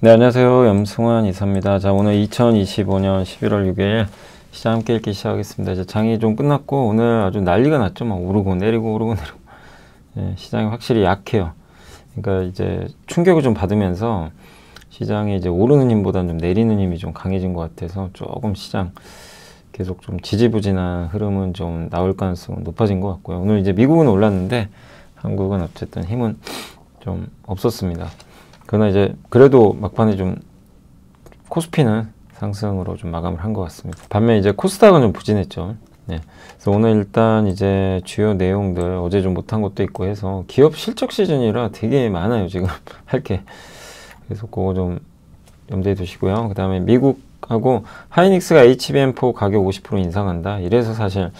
네, 안녕하세요. 염승환 이사입니다. 자, 오늘 2025년 11월 6일 시장 함께 읽기 시작하겠습니다. 이제 장이 좀 끝났고 오늘 아주 난리가 났죠. 막 오르고 내리고 오르고 내리고. 예, 시장이 확실히 약해요. 그러니까 이제 충격을 좀 받으면서 시장이 이제 오르는 힘보다는 좀 내리는 힘이 좀 강해진 것 같아서 조금 시장 계속 좀 지지부진한 흐름은 좀 나올 가능성은 높아진 것 같고요. 오늘 이제 미국은 올랐는데 한국은 어쨌든 힘은 좀 없었습니다. 그러나 이제 그래도 막판에 좀 코스피는 상승으로 좀 마감을 한 것 같습니다. 반면 이제 코스닥은 좀 부진했죠. 네. 그래서 오늘 일단 이제 주요 내용들 어제 좀 못한 것도 있고 해서 기업 실적 시즌이라 되게 많아요 지금 할 게. 그래서 그거 좀 염두에 두시고요. 그 다음에 미국하고 하이닉스가 HBM4 가격 50% 인상한다. 이래서 사실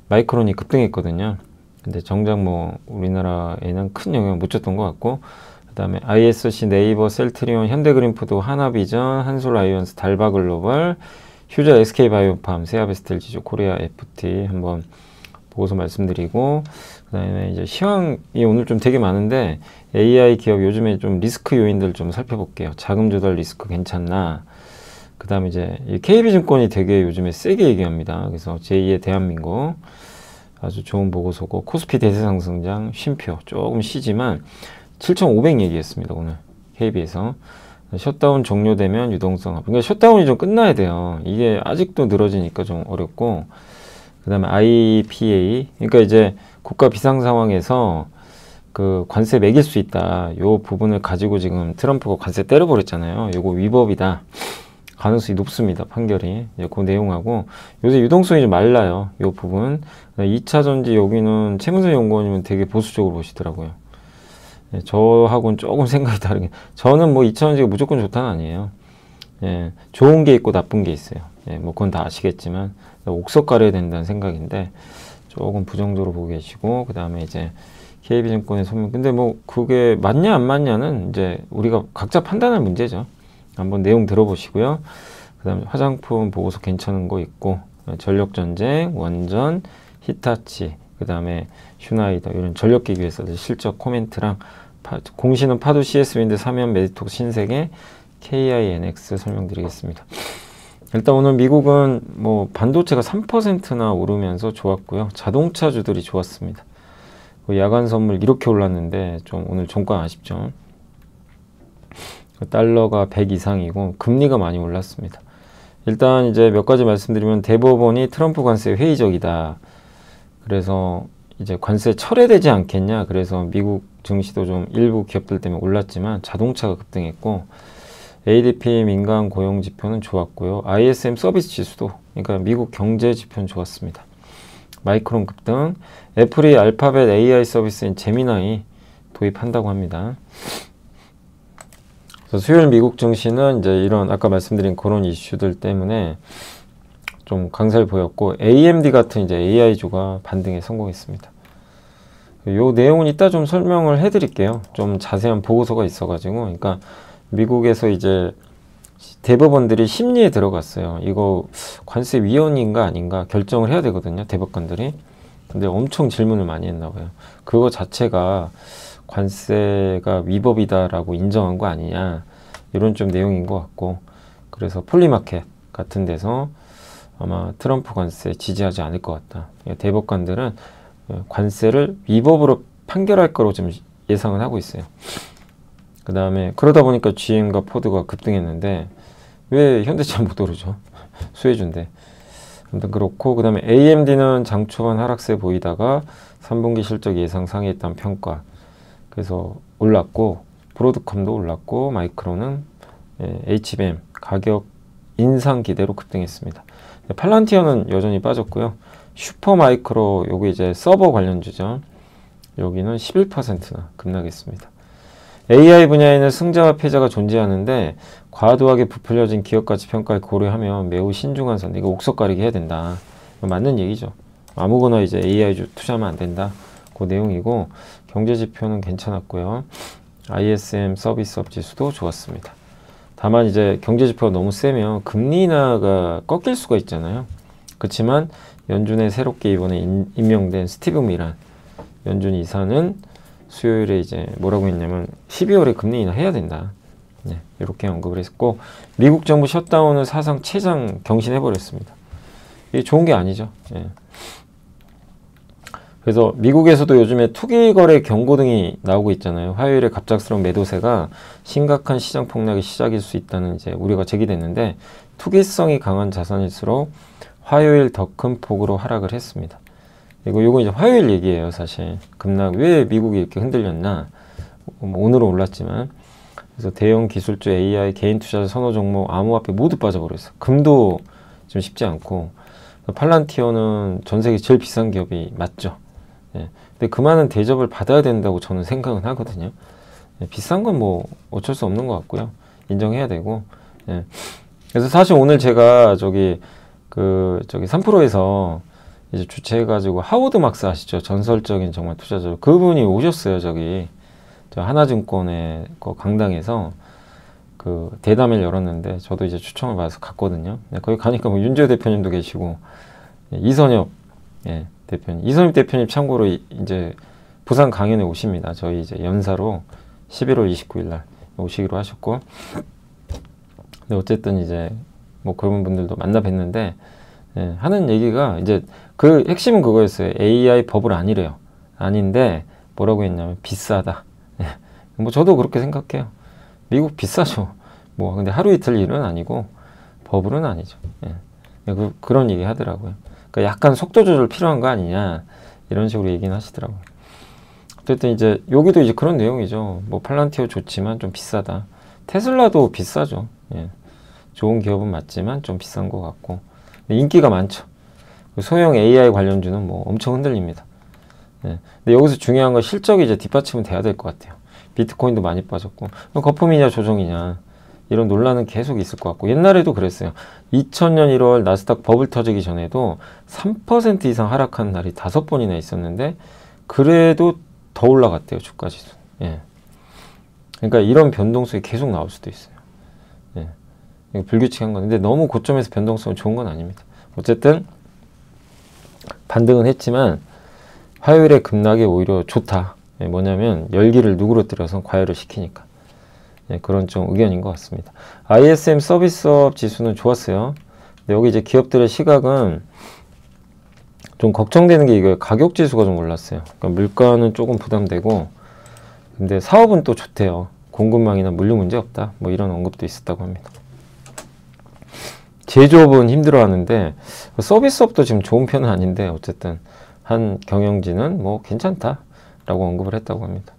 마이크론이 급등했거든요. 근데 정작 뭐 우리나라에는 큰 영향을 못 줬던 것 같고, 그 다음에 ISC, 네이버, 셀트리온, 현대그린푸드, 하나비전, 한솔아이온스, 달바글로벌, 휴저, SK바이오팜, 세아베스텔지주, 코리아 FT 한번 보고서 말씀드리고, 그 다음에 이제 시황이 오늘 좀 되게 많은데 AI 기업 요즘에 좀 리스크 요인들 좀 살펴볼게요. 자금 조달 리스크 괜찮나? 그 다음에 이제 KB증권이 되게 요즘에 세게 얘기합니다. 그래서 제2의 대한민국 아주 좋은 보고서고, 코스피 대세상승장 쉼표 조금 쉬지만 7,500 얘기했습니다. 오늘 KB에서 셧다운 종료되면 유동성 업. 그러니까 셧다운이 좀 끝나야 돼요. 이게 아직도 늘어지니까 좀 어렵고, 그 다음에 IPA, 그러니까 이제 국가 비상 상황에서 그 관세 매길 수 있다. 요 부분을 가지고 지금 트럼프가 관세 때려버렸잖아요. 요거 위법이다. 가능성이 높습니다. 판결이. 이제 그 내용하고, 요새 유동성이 좀 말라요. 요 부분. 2차 전지 여기는 최문선 연구원님은 되게 보수적으로 보시더라고요. 예, 저하고는 조금 생각이 다르게, 저는 뭐 2차 전지가 무조건 좋다는 아니에요. 예, 좋은 게 있고 나쁜 게 있어요. 예, 뭐 그건 다 아시겠지만 옥석 가려야 된다는 생각인데 조금 부정적으로 보고 계시고, 그 다음에 이제 KB증권의 소명. 근데 뭐 그게 맞냐 안 맞냐는 이제 우리가 각자 판단할 문제죠. 한번 내용 들어보시고요. 그 다음에 화장품 보고서 괜찮은 거 있고, 전력전쟁, 원전, 히타치, 그 다음에 슈나이더, 이런 전력기기 회사들 실적 코멘트랑 공시는 파도, CS윈드, 삼연, 메디톡, 신세계, KINX 설명드리겠습니다. 일단 오늘 미국은 뭐 반도체가 3%나 오르면서 좋았고요. 자동차주들이 좋았습니다. 야간 선물 이렇게 올랐는데 좀 오늘 종가 아쉽죠. 달러가 100 이상이고 금리가 많이 올랐습니다. 일단 이제 몇 가지 말씀드리면, 대법원이 트럼프 관세 회의적이다. 그래서 이제 관세 철회되지 않겠냐. 그래서 미국 증시도 좀 일부 기업들 때문에 올랐지만 자동차가 급등했고, ADP 민간 고용 지표는 좋았고요. ISM 서비스 지수도, 그러니까 미국 경제 지표는 좋았습니다. 마이크론 급등, 애플이 알파벳 AI 서비스인 제미나이 도입한다고 합니다. 그래서 수요일 미국 증시는 이제 이런 아까 말씀드린 그런 이슈들 때문에 좀 강세를 보였고, AMD 같은 이제 AI주가 반등에 성공했습니다. 요 내용은 이따 좀 설명을 해드릴게요. 좀 자세한 보고서가 있어가지고. 그러니까 미국에서 이제 대법원들이 심리에 들어갔어요. 이거 관세 위헌인가 아닌가 결정을 해야 되거든요, 대법관들이. 근데 엄청 질문을 많이 했나 봐요. 그거 자체가 관세가 위법이다라고 인정한 거 아니냐, 이런 좀 내용인 것 같고, 그래서 폴리마켓 같은 데서 아마 트럼프 관세 지지하지 않을 것 같다. 대법관들은 관세를 위법으로 판결할 거로 좀 예상을 하고 있어요. 그 다음에 그러다 보니까 GM과 포드가 급등했는데 왜 현대차 못 오르죠? 수혜주인데. 아무튼 그렇고, 그 다음에 AMD는 장 초반 하락세 보이다가 3분기 실적 예상 상회했다는 평가. 그래서 올랐고, 브로드컴도 올랐고, 마이크론은 HBM 가격 인상 기대로 급등했습니다. 팔란티어는 여전히 빠졌고요. 슈퍼마이크로, 요게 이제 서버 관련주죠. 여기는 11%나 급락했습니다. AI 분야에는 승자와 패자가 존재하는데 과도하게 부풀려진 기업가치 평가를 고려하면 매우 신중한 선택. 이거 옥석 가리기 해야 된다. 맞는 얘기죠. 아무거나 이제 AI 투자하면 안 된다. 그 내용이고, 경제지표는 괜찮았고요. ISM 서비스업 지수도 좋았습니다. 다만 이제 경제지표가 너무 세면 금리 인하가 꺾일 수가 있잖아요. 그렇지만 연준에 새롭게 이번에 임명된 스티브 미란 연준 이사는 수요일에 이제 뭐라고 했냐면 12월에 금리 인하 해야 된다. 네, 이렇게 언급을 했고, 미국 정부 셧다운은 사상 최장 경신해버렸습니다. 이게 좋은 게 아니죠. 예. 그래서 미국에서도 요즘에 투기 거래 경고 등이 나오고 있잖아요. 화요일에 갑작스러운 매도세가 심각한 시장 폭락의 시작일 수 있다는 이제 우려가 제기됐는데, 투기성이 강한 자산일수록 화요일 더 큰 폭으로 하락을 했습니다. 이거 이제 화요일 얘기예요, 사실. 급락, 왜 미국이 이렇게 흔들렸나? 오늘은 올랐지만. 그래서 대형 기술주, AI, 개인 투자자 선호 종목, 암호화폐 모두 빠져버렸어요. 금도 좀 쉽지 않고. 팔란티어는 전 세계 제일 비싼 기업이 맞죠. 예. 근데 그 많은 대접을 받아야 된다고 저는 생각은 하거든요. 예. 비싼 건 뭐 어쩔 수 없는 것 같고요. 인정해야 되고. 예. 그래서 사실 오늘 제가 저기 3프로에서 이제 주최해가지고 하워드 막스 아시죠? 전설적인 정말 투자자. 그분이 오셨어요, 저기. 저 하나증권의 그 강당에서 그 대담회를 열었는데, 저도 이제 초청을 받아서 갔거든요. 거기 가니까 뭐 윤재호 대표님도 계시고, 이선엽, 예, 대표님. 이선엽 대표님 참고로 이제 부산 강연에 오십니다. 저희 이제 연사로 11월 29일 날 오시기로 하셨고. 근데 어쨌든 이제 뭐 그런 분들도 만나 뵀는데, 예, 하는 얘기가 이제 그 핵심은 그거였어요. AI 버블 아니래요. 아닌데 뭐라고 했냐면 비싸다. 예, 뭐 저도 그렇게 생각해요. 미국 비싸죠. 뭐 근데 하루 이틀 일은 아니고 버블은 아니죠. 예. 그런 얘기 하더라고요. 그러니까 약간 속도 조절 필요한 거 아니냐 이런 식으로 얘기는 하시더라고요. 어쨌든 이제 여기도 이제 그런 내용이죠. 뭐 팔란티어 좋지만 좀 비싸다. 테슬라도 비싸죠. 예. 좋은 기업은 맞지만 좀 비싼 것 같고 인기가 많죠. 소형 AI 관련주는 뭐 엄청 흔들립니다. 예. 근데 여기서 중요한 건 실적이 이제 뒷받침은 돼야 될 것 같아요. 비트코인도 많이 빠졌고 거품이냐 조정이냐 이런 논란은 계속 있을 것 같고, 옛날에도 그랬어요. 2000년 1월 나스닥 버블 터지기 전에도 3% 이상 하락한 날이 5번이나 있었는데 그래도 더 올라갔대요, 주가지수. 예. 그러니까 이런 변동성이 계속 나올 수도 있어요. 예. 이거 불규칙한 건데 너무 고점에서 변동성은 좋은 건 아닙니다. 어쨌든 반등은 했지만 화요일에 급락이 오히려 좋다. 예, 뭐냐면 열기를 누그러뜨려서 과열을 시키니까. 예, 그런 좀 의견인 것 같습니다. ISM 서비스업 지수는 좋았어요. 근데 여기 이제 기업들의 시각은 좀 걱정되는 게 이거예요. 가격 지수가 좀 올랐어요. 그러니까 물가는 조금 부담되고, 근데 사업은 또 좋대요. 공급망이나 물류 문제 없다. 뭐 이런 언급도 있었다고 합니다. 제조업은 힘들어하는데 서비스업도 지금 좋은 편은 아닌데 어쨌든 한 경영진은 뭐 괜찮다라고 언급을 했다고 합니다.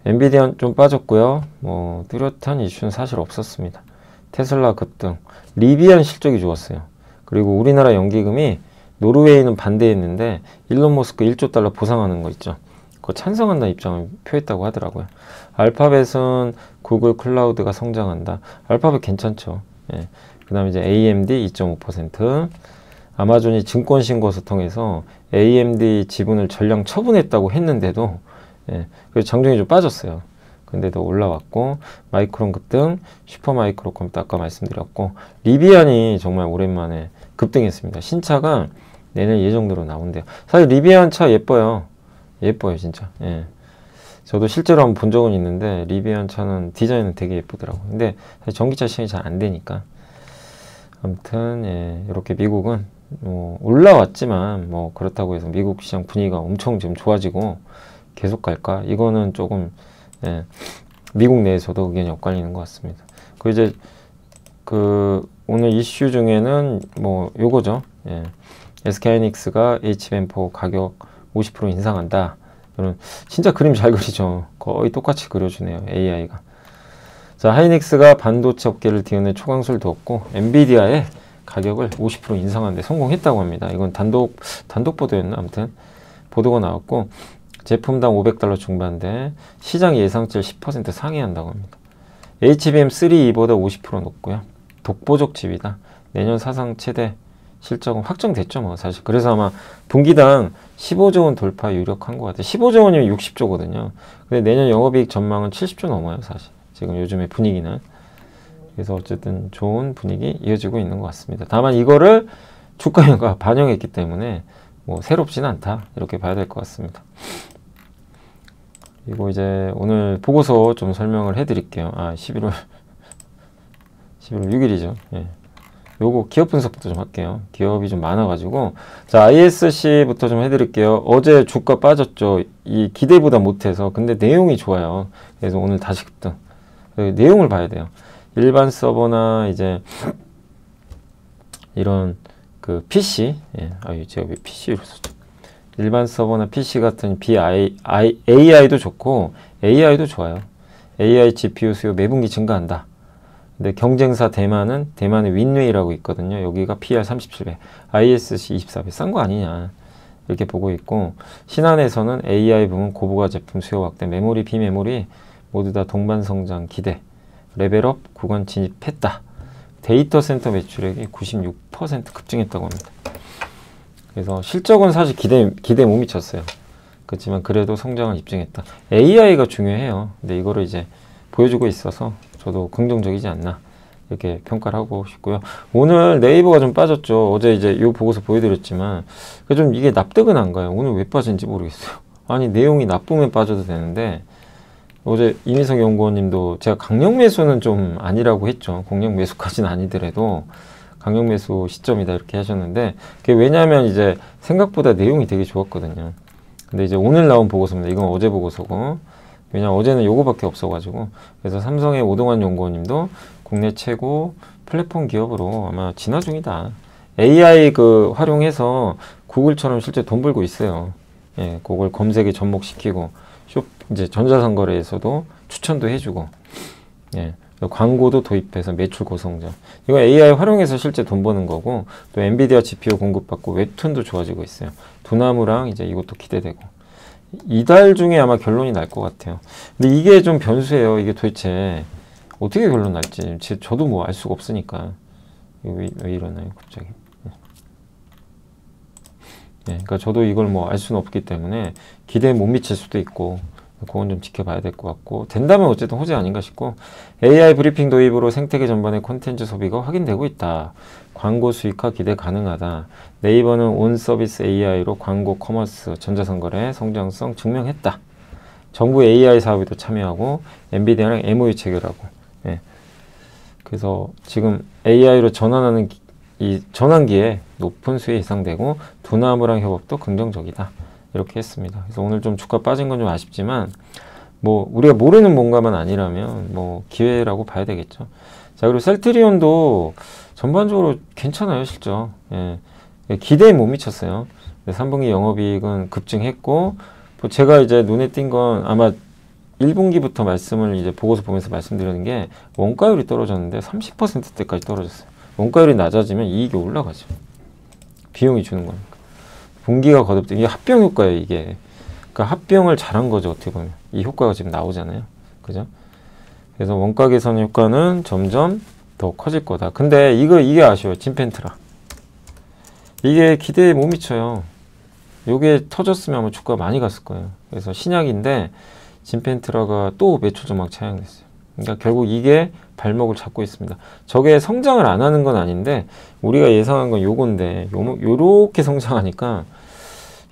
엔비디아는 좀 빠졌고요. 뭐 뚜렷한 이슈는 사실 없었습니다. 테슬라 급등, 리비안 실적이 좋았어요. 그리고 우리나라 연기금이 노르웨이는 반대했는데 일론 머스크 1조 달러 보상하는 거 있죠. 그거 찬성한다는 입장을 표했다고 하더라고요. 알파벳은 구글 클라우드가 성장한다. 알파벳 괜찮죠. 예. 그 다음에 이제 AMD 2.5%, 아마존이 증권신고서 통해서 AMD 지분을 전량 처분했다고 했는데도, 예, 그래서 장중에 좀 빠졌어요. 근데도 올라왔고, 마이크론 급등, 슈퍼마이크로 컴퓨터 아까 말씀드렸고, 리비안이 정말 오랜만에 급등했습니다. 신차가 내년 예정대로 나온대요. 사실 리비안 차 예뻐요. 예뻐요, 진짜. 예. 저도 실제로 한번 본 적은 있는데 리비안 차는 디자인은 되게 예쁘더라고요. 근데 사실 전기차 시장이 잘 안 되니까. 아무튼 예, 이렇게 미국은 뭐 올라왔지만 뭐 그렇다고 해서 미국 시장 분위기가 엄청 지금 좋아지고 계속 갈까? 이거는 조금 예, 미국 내에서도 의견이 엇갈리는 것 같습니다. 그 이제 그 오늘 이슈 중에는 뭐 요거죠. 예, SK하이닉스가 HBM4 가격 50% 인상한다. 이런 진짜 그림 잘 그리죠. 거의 똑같이 그려주네요, AI가. 자, 하이닉스가 반도체 업계를 뒤흔을 초강수를 두었고 엔비디아의 가격을 50% 인상하는데 성공했다고 합니다. 이건 단독 보도였나? 아무튼 보도가 나왔고 제품당 $500 중반대 시장 예상치를 10% 상회한다고 합니다. HBM3E보다 50% 높고요. 독보적 지위다. 내년 사상 최대 실적은 확정됐죠, 뭐 사실. 그래서 아마 분기당 15조 원 돌파 유력한 것 같아요. 15조 원이면 60조거든요. 근데 내년 영업이익 전망은 70조 넘어요, 사실. 지금 요즘의 분위기는. 그래서 어쨌든 좋은 분위기 이어지고 있는 것 같습니다. 다만 이거를 주가에 반영했기 때문에 뭐 새롭지는 않다, 이렇게 봐야 될 것 같습니다. 이거 이제 오늘 보고서 좀 설명을 해 드릴게요. 11월 6일이죠. 예. 요거 기업 분석부터 좀 할게요. 기업이 좀 많아가지고. 자, ISC부터 좀 해드릴게요. 어제 주가 빠졌죠. 이 기대보다 못해서. 근데 내용이 좋아요. 그래서 오늘 다시 급등. 내용을 봐야 돼요. 일반 서버나 이제 이런 그 PC. 예. 제가 왜 PC로 썼죠? 일반 서버나 PC 같은 AI도 좋고 AI도 좋아요. AI GPU 수요 매분기 증가한다. 근데 경쟁사 대만의 윈웨이라고 있거든요. 여기가 PR 37배, ISC 24배. 싼 거 아니냐 이렇게 보고 있고, 신한에서는 AI 부문 고부가 제품 수요 확대, 메모리 비메모리 모두 다 동반 성장 기대, 레벨업 구간 진입했다. 데이터 센터 매출액이 96% 급증했다고 합니다. 그래서 실적은 사실 기대 못 미쳤어요. 그렇지만 그래도 성장을 입증했다. AI가 중요해요. 근데 이거를 이제 보여주고 있어서 저도 긍정적이지 않나 이렇게 평가를 하고 싶고요. 오늘 네이버가 좀 빠졌죠. 어제 이제 이 보고서 보여드렸지만 좀 이게 납득은 안 가요. 오늘 왜 빠진지 모르겠어요. 아니 내용이 나쁘면 빠져도 되는데, 어제 이민석 연구원님도 제가 강력 매수는 좀 아니라고 했죠. 공략 매수까지는 아니더라도 강력 매수 시점이다 이렇게 하셨는데, 그게 왜냐하면 이제 생각보다 내용이 되게 좋았거든요. 근데 이제 오늘 나온 보고서입니다. 이건 어제 보고서고, 왜냐면 어제는 요거밖에 없어가지고. 그래서 삼성의 오동환 연구원님도 국내 최고 플랫폼 기업으로 아마 진화 중이다. AI 활용해서 구글처럼 실제 돈 벌고 있어요. 예, 그걸 검색에 접목시키고 이제 전자상거래에서도 추천도 해주고, 예, 광고도 도입해서 매출 고성장. 이거 AI 활용해서 실제 돈 버는 거고, 또 엔비디아 GPU 공급받고 웹툰도 좋아지고 있어요. 두나무랑 이제 이것도 기대되고. 이달 중에 아마 결론이 날 것 같아요. 근데 이게 좀 변수예요. 이게 도대체 어떻게 결론 날지 저도 뭐 알 수가 없으니까. 왜 이러나요 갑자기? 네, 그러니까 저도 이걸 뭐 알 수는 없기 때문에 기대에 못 미칠 수도 있고, 그건 좀 지켜봐야 될 것 같고, 된다면 어쨌든 호재 아닌가 싶고, AI 브리핑 도입으로 생태계 전반의 콘텐츠 소비가 확인되고 있다. 광고 수익화 기대 가능하다. 네이버는 온 서비스 AI로 광고, 커머스, 전자상거래 성장성 증명했다. 정부 AI 사업에도 참여하고 엔비디아랑 MOU 체결하고. 예. 그래서 지금 AI로 전환하는 이 전환기에 높은 수혜 예상되고, 두나무랑 협업도 긍정적이다. 이렇게 했습니다. 그래서 오늘 좀 주가 빠진 건 좀 아쉽지만, 뭐 우리가 모르는 뭔가만 아니라면 뭐 기회라고 봐야 되겠죠. 자, 그리고 셀트리온도 전반적으로 괜찮아요, 실적. 예. 기대에 못 미쳤어요. 3분기 영업이익은 급증했고, 제가 이제 눈에 띈 건 아마 1분기부터 말씀을 이제 보고서 보면서 말씀드리는 게, 원가율이 떨어졌는데 30%대까지 떨어졌어요. 원가율이 낮아지면 이익이 올라가죠. 비용이 주는 거니까. 분기가 거듭돼. 이게 합병 효과예요, 이게. 그러니까 합병을 잘한 거죠, 어떻게 보면. 이 효과가 지금 나오잖아요. 그죠? 그래서 원가 개선 효과는 점점 더 커질 거다. 근데 이게 아쉬워요. 진펜트라. 이게 기대에 못 미쳐요. 요게 터졌으면 아마 주가 많이 갔을 거예요. 그래서 신약인데 진펜트라가 또 매출 조막 차양됐어요. 그러니까 결국 이게 발목을 잡고 있습니다. 저게 성장을 안 하는 건 아닌데, 우리가 예상한 건 요건데 요렇게 성장하니까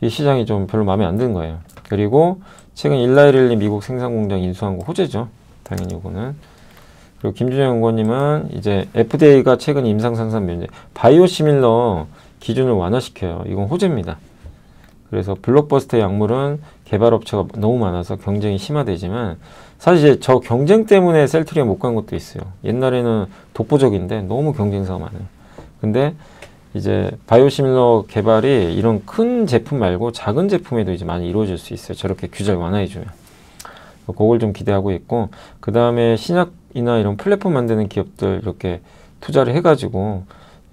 이 시장이 좀 별로 마음에 안 드는 거예요. 그리고 최근 일라이릴리 미국 생산공장 인수한 거 호재죠. 당연히 요거는. 그리고 김준영 연구원님은 이제 FDA가 최근 임상생산 면제 바이오시밀러 기준을 완화시켜요. 이건 호재입니다. 그래서 블록버스터 약물은 개발업체가 너무 많아서 경쟁이 심화되지만, 사실 저 경쟁 때문에 셀트리온 못 간 것도 있어요. 옛날에는 독보적인데 너무 경쟁사가 많아요. 근데 이제 바이오시밀러 개발이 이런 큰 제품 말고 작은 제품에도 이제 많이 이루어질 수 있어요. 저렇게 규제를 완화해주면. 그걸 좀 기대하고 있고, 그 다음에 신약이나 이런 플랫폼 만드는 기업들 이렇게 투자를 해가지고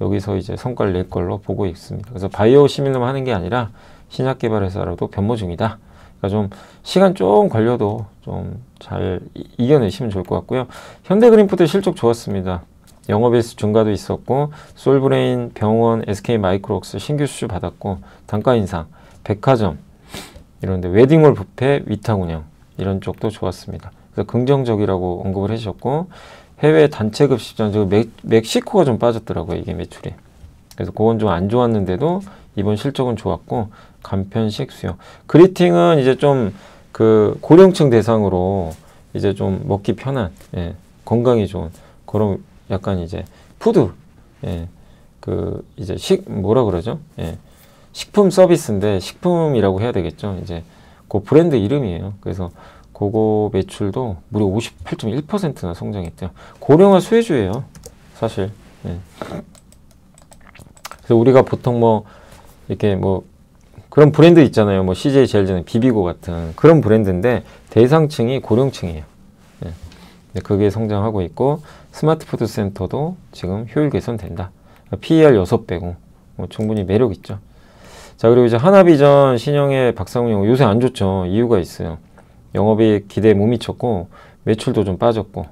여기서 이제 성과를 낼 걸로 보고 있습니다. 그래서 바이오시밀러만 하는 게 아니라 신약 개발 회사라도 변모 중이다. 그러니까 좀 시간 좀 걸려도 좀 잘 이겨내시면 좋을 것 같고요. 현대그린푸드 실적 좋았습니다. 영업일수 증가도 있었고, 솔브레인, 병원, SK마이크로웍스 신규 수주 받았고, 단가 인상, 백화점 이런데 웨딩홀 뷔페 위탁 운영 이런 쪽도 좋았습니다. 그래서 긍정적이라고 언급을 해주셨고, 해외 단체급 시장, 멕시코가 좀 빠졌더라고요, 이게 매출이. 그래서 그건 좀 안 좋았는데도 이번 실적은 좋았고, 간편식 수요. 그리팅은 이제 좀 그 고령층 대상으로 이제 좀 먹기 편한, 예, 건강에 좋은 그런 약간 이제 푸드, 예, 그 이제 뭐라 그러죠? 예, 식품 서비스인데 식품이라고 해야 되겠죠. 이제 그 브랜드 이름이에요. 그래서 그거 매출도 무려 58.1%나 성장했대요. 고령화 수혜주예요, 사실. 예. 그래서 우리가 보통 뭐 이렇게 뭐 그런 브랜드 있잖아요. 뭐 CJ 제일제능, 비비고 같은 그런 브랜드인데 대상층이 고령층이에요. 예. 그게 성장하고 있고 스마트푸드 센터도 지금 효율 개선된다. PER 6배고 뭐 충분히 매력 있죠. 자, 그리고 이제 하나비전, 신영의 박상훈 영업 요새 안 좋죠. 이유가 있어요. 영업이 기대에 못 미쳤고 매출도 좀 빠졌고,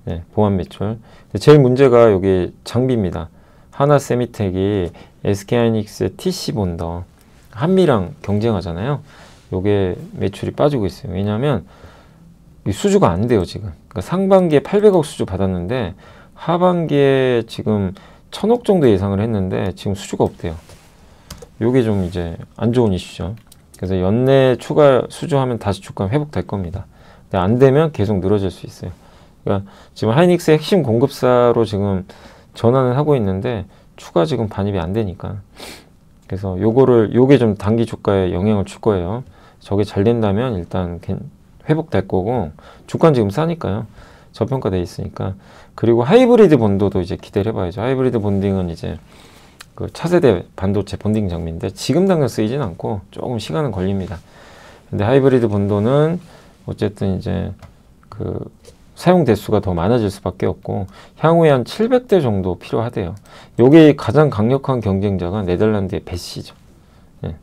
예, 보안 매출. 제일 문제가 여기 장비입니다. 하나세미텍이 SK하이닉스의 TC본더 한미랑 경쟁하잖아요. 요게 매출이 빠지고 있어요. 왜냐하면 수주가 안 돼요, 지금. 그러니까 상반기에 800억 수주 받았는데 하반기에 지금 1000억 정도 예상을 했는데 지금 수주가 없대요. 요게 좀 이제 안 좋은 이슈죠. 그래서 연내 추가 수주하면 다시 주가 회복될 겁니다. 근데 안 되면 계속 늘어질 수 있어요. 그러니까 지금 하이닉스 핵심 공급사로 지금 전환을 하고 있는데 추가 지금 반입이 안 되니까. 그래서 요게 좀 단기 주가에 영향을 줄 거예요. 저게 잘 된다면 일단 회복될 거고, 주가는 지금 싸니까요. 저평가돼 있으니까. 그리고 하이브리드 본도도 이제 기대를 해봐야죠. 하이브리드 본딩은 이제 그 차세대 반도체 본딩 장비인데 지금 당장 쓰이진 않고 조금 시간은 걸립니다. 근데 하이브리드 본도는 어쨌든 이제 그 사용 대수가 더 많아질 수밖에 없고 향후에 한 700대 정도 필요하대요. 요게 가장 강력한 경쟁자가 네덜란드의 배시죠. 예.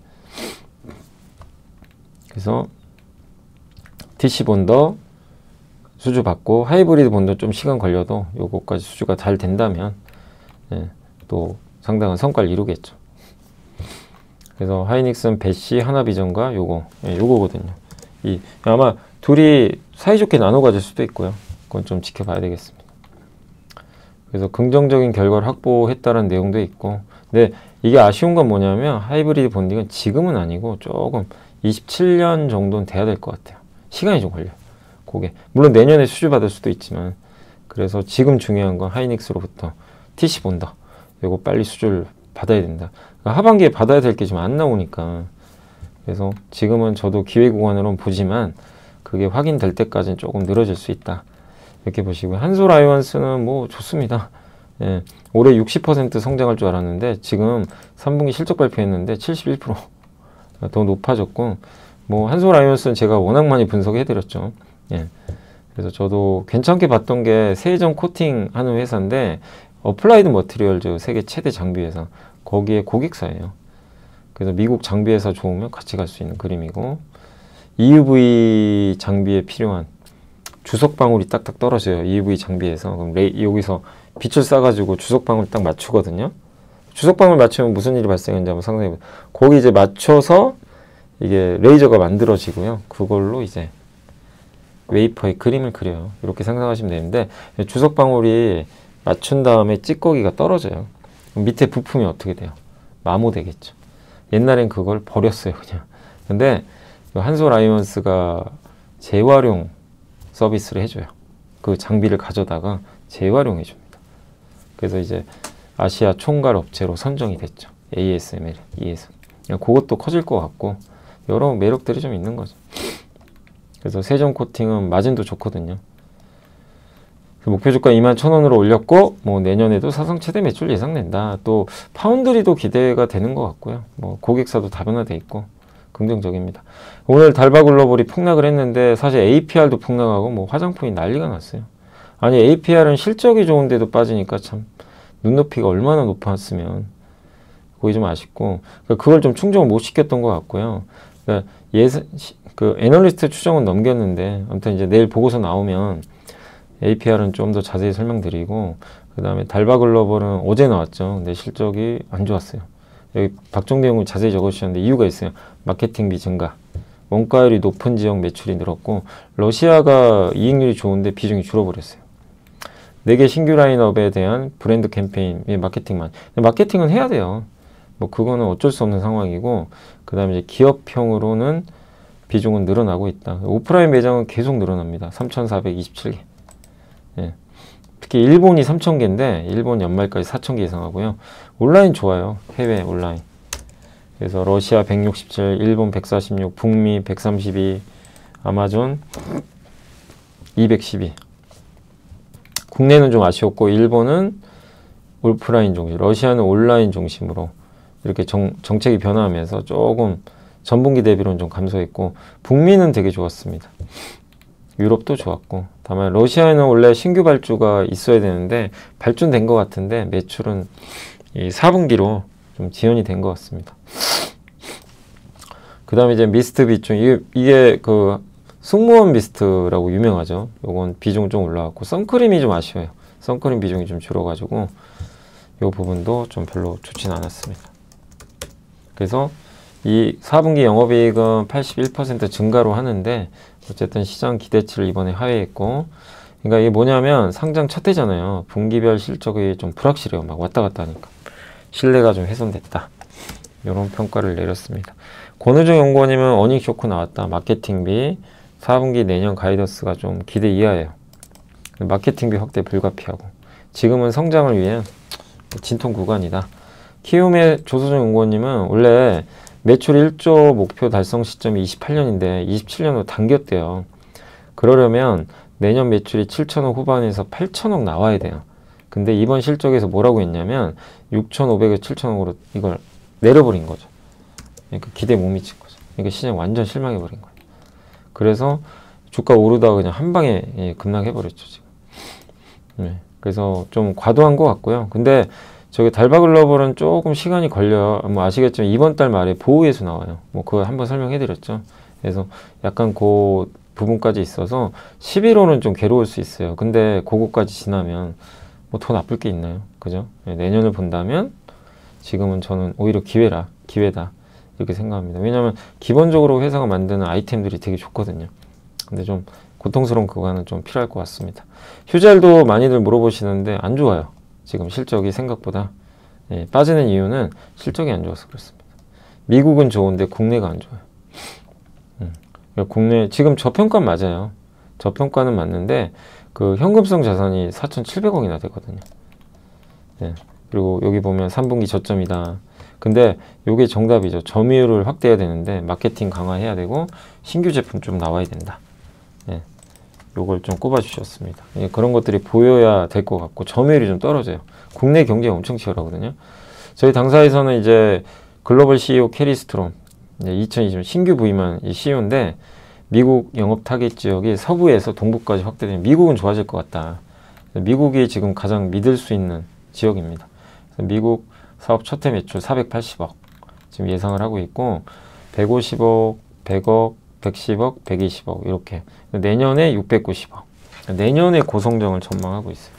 그래서 TC 본더 수주 받고 하이브리드 본더 좀 시간 걸려도 요거까지 수주가 잘 된다면, 예, 또 상당한 성과를 이루겠죠. 그래서 하이닉스는 배시, 하나비전과 요거, 예, 요거거든요. 아마 둘이 사이좋게 나눠 가질 수도 있고요. 그건 좀 지켜봐야 되겠습니다. 그래서 긍정적인 결과를 확보했다는 내용도 있고, 근데 이게 아쉬운 건 뭐냐면 하이브리드 본딩은 지금은 아니고 조금 27년 정도는 돼야 될 것 같아요. 시간이 좀 걸려요. 그게 물론 내년에 수주 받을 수도 있지만, 그래서 지금 중요한 건 하이닉스로부터 TC 본다. 이거 빨리 수주를 받아야 된다. 그러니까 하반기에 받아야 될 게 지금 안 나오니까. 그래서 지금은 저도 기회 구간으로는 보지만 그게 확인될 때까지는 조금 늘어질 수 있다. 이렇게 보시고요. 한솔아이언스는 뭐 좋습니다. 예, 올해 60% 성장할 줄 알았는데 지금 3분기 실적 발표했는데 71%더 높아졌고, 뭐 한솔아이언스는 제가 워낙 많이 분석해드렸죠. 예, 그래서 저도 괜찮게 봤던 게 세정 코팅 하는 회사인데 어플라이드 머티리얼즈 세계 최대 장비 회사, 거기에 고객사예요. 그래서 미국 장비 회사 좋으면 같이 갈 수 있는 그림이고, EUV 장비에 필요한 주석 방울이 딱딱 떨어져요. EUV 장비에서. 그럼 여기서 빛을 쏴가지고 주석 방울 딱 맞추거든요. 주석 방울 맞추면 무슨 일이 발생하는지 한번 상상해보세요. 거기 이제 맞춰서 이게 레이저가 만들어지고요. 그걸로 이제 웨이퍼의 그림을 그려요. 이렇게 상상하시면 되는데, 주석 방울이 맞춘 다음에 찌꺼기가 떨어져요. 밑에 부품이 어떻게 돼요? 마모되겠죠. 옛날엔 그걸 버렸어요, 그냥. 근데 한솔아이언스가 재활용 서비스를 해줘요. 그 장비를 가져다가 재활용해 줍니다. 그래서 이제 아시아 총괄 업체로 선정이 됐죠. ASML에서. 그것도 커질 것 같고 여러 매력들이 좀 있는 거죠. 그래서 세정 코팅은 마진도 좋거든요. 목표 주가 21,000원으로 올렸고, 뭐 내년에도 사상 최대 매출 예상된다. 또 파운드리도 기대가 되는 것 같고요. 뭐 고객사도 다변화돼 있고 긍정적입니다. 오늘 달바글로벌이 폭락을 했는데 사실 APR도 폭락하고 뭐 화장품이 난리가 났어요. 아니 APR은 실적이 좋은데도 빠지니까 참 눈높이가 얼마나 높았으면, 그게 좀 아쉽고, 그걸 좀 충족을 못 시켰던 것 같고요. 그러니까 그 애널리스트 추정은 넘겼는데 아무튼 이제 내일 보고서 나오면 APR은 좀 더 자세히 설명드리고, 그 다음에 달바글로벌은 어제 나왔죠. 근데 실적이 안 좋았어요. 여기 박종대 형이 자세히 적어주셨는데 이유가 있어요. 마케팅비 증가, 원가율이 높은 지역 매출이 늘었고, 러시아가 이익률이 좋은데 비중이 줄어버렸어요. 4개 신규 라인업에 대한 브랜드 캠페인, 마케팅만. 근데 마케팅은 해야 돼요. 뭐 그거는 어쩔 수 없는 상황이고, 그 다음에 이제 기업형으로는 비중은 늘어나고 있다. 오프라인 매장은 계속 늘어납니다. 3,427개. 예. 특히 일본이 3,000개인데 일본 연말까지 4,000개 예상하고요. 온라인 좋아요. 해외 온라인. 그래서 러시아 167, 일본 146, 북미 132, 아마존 212. 국내는 좀 아쉬웠고 일본은 오프라인 중심, 러시아는 온라인 중심으로 이렇게 정책이 변화하면서 조금 전분기 대비로는 좀 감소했고 북미는 되게 좋았습니다. 유럽도 좋았고 다만 러시아에는 원래 신규 발주가 있어야 되는데 발주된 것 같은데 매출은 이 4분기로 좀 지연이 된 것 같습니다. 그 다음에 이제 미스트 비중 이게 그 승무원 미스트라고 유명하죠. 요건 비중 좀 올라왔고 선크림이 좀 아쉬워요. 선크림 비중이 좀 줄어가지고 요 부분도 좀 별로 좋지는 않았습니다. 그래서 이 4분기 영업이익은 81% 증가로 하는데 어쨌든 시장 기대치를 이번에 하회했고 그러니까 이게 뭐냐면 상장 첫 해잖아요. 분기별 실적이 좀 불확실해요. 막 왔다 갔다 하니까 신뢰가 좀 훼손됐다. 이런 평가를 내렸습니다. 권우정 연구원님은 어닝 쇼크 나왔다. 마케팅비 4분기 내년 가이던스가 좀 기대 이하예요. 마케팅비 확대 불가피하고 지금은 성장을 위한 진통 구간이다. 키움의 조소정 연구원님은 원래 매출 1조 목표 달성 시점이 28년인데 27년으로 당겼대요. 그러려면 내년 매출이 7천억 후반에서 8천억 나와야 돼요. 근데 이번 실적에서 뭐라고 했냐면 6,500에서 7천억으로 이걸 내려버린 거죠. 그러니까 기대 못 미친 거죠. 그러니까 시장 완전 실망해버린 거예요. 그래서 주가 오르다가 그냥 한 방에 급락해버렸죠, 지금. 네. 그래서 좀 과도한 것 같고요. 근데 저기 달바글로벌은 조금 시간이 걸려요. 뭐 아시겠지만 이번 달 말에 보호예수 나와요. 뭐 그거 한번 설명해드렸죠. 그래서 약간 그 부분까지 있어서 11호는 좀 괴로울 수 있어요. 근데 그거까지 지나면 뭐 더 나쁠 게 있나요? 그죠? 네, 내년을 본다면 지금은 저는 오히려 기회다 이렇게 생각합니다. 왜냐하면 기본적으로 회사가 만드는 아이템들이 되게 좋거든요. 근데 좀 고통스러운 그거는 좀 필요할 것 같습니다. 휴젤도 많이들 물어보시는데 안 좋아요. 지금 실적이 생각보다 빠지는 이유는 실적이 안 좋아서 그렇습니다. 미국은 좋은데 국내가 안 좋아요. 국내 지금 저평가는 맞아요. 저평가는 맞는데 그 현금성 자산이 4,700억이나 되거든요. 네. 그리고 여기 보면 3분기 저점이다. 근데 이게 정답이죠. 점유율을 확대해야 되는데 마케팅 강화해야 되고 신규 제품 좀 나와야 된다. 네. 요걸 좀 꼽아 주셨습니다. 예, 그런 것들이 보여야 될 것 같고 점유율이 좀 떨어져요. 국내 경제가 엄청 치열하거든요. 저희 당사에서는 이제 글로벌 CEO 캐리 스트롬 2020년 신규 부임한 CEO인데 미국 영업 타겟 지역이 서부에서 동부까지 확대되면 미국은 좋아질 것 같다. 미국이 지금 가장 믿을 수 있는 지역입니다. 미국 사업 첫해 매출 480억 지금 예상을 하고 있고 150억, 100억, 110억, 120억 이렇게 내년에 690억 내년에 고성장을 전망하고 있어요.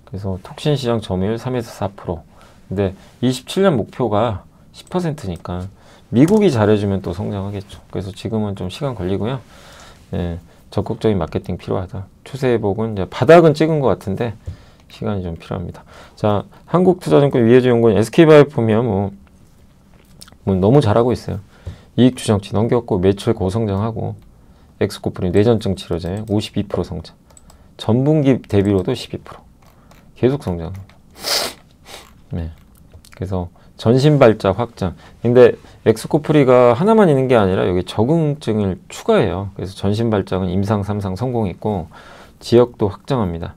그래서 톡신시장 점유율 3에서 4% 근데 27년 목표가 10%니까 미국이 잘해주면 또 성장하겠죠. 그래서 지금은 좀 시간 걸리고요. 예, 적극적인 마케팅 필요하다. 추세 회복은 이제 바닥은 찍은 것 같은데 시간이 좀 필요합니다. 자, 한국투자증권 위혜주 연구원 SK바이오폼이야 뭐 너무 잘하고 있어요. 이익 추정치 넘겼고 매출 고성장하고 엑스코프린 뇌전증 치료제 52% 성장. 전분기 대비로도 12% 계속 성장합니다. 네. 그래서 전신발작 확장. 근데 엑스코프리가 하나만 있는 게 아니라 여기 적응증을 추가해요. 그래서 전신발작은 임상 3상 성공했고 지역도 확장합니다.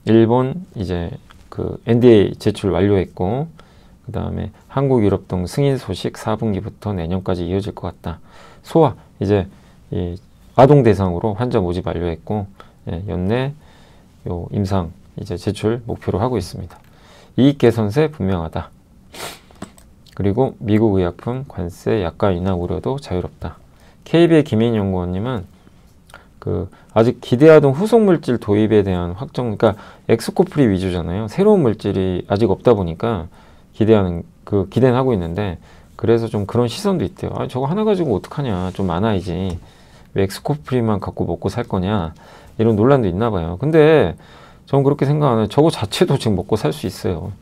일본 이제 그 NDA 제출 완료했고 그 다음에 한국, 유럽 등 승인 소식 4분기부터 내년까지 이어질 것 같다. 소아 이제 이 아동 대상으로 환자 모집 완료했고 연내 요 임상 이제 제출 목표로 하고 있습니다. 이익 개선세 분명하다. 그리고 미국 의약품 관세 약관 인하 우려도 자유롭다. KB의 김인 연구원님은 그 아직 기대하던 후속 물질 도입에 대한 확정, 그러니까 엑스코프리 위주잖아요. 새로운 물질이 아직 없다 보니까 기대는 하고 있는데 그래서 좀 그런 시선도 있대요. 아, 저거 하나 가지고 어떡하냐, 좀 많아야지. 왜 엑스코프리만 갖고 먹고 살 거냐 이런 논란도 있나 봐요. 근데 저는 그렇게 생각 안 해요. 저거 자체도 지금 먹고 살 수 있어요.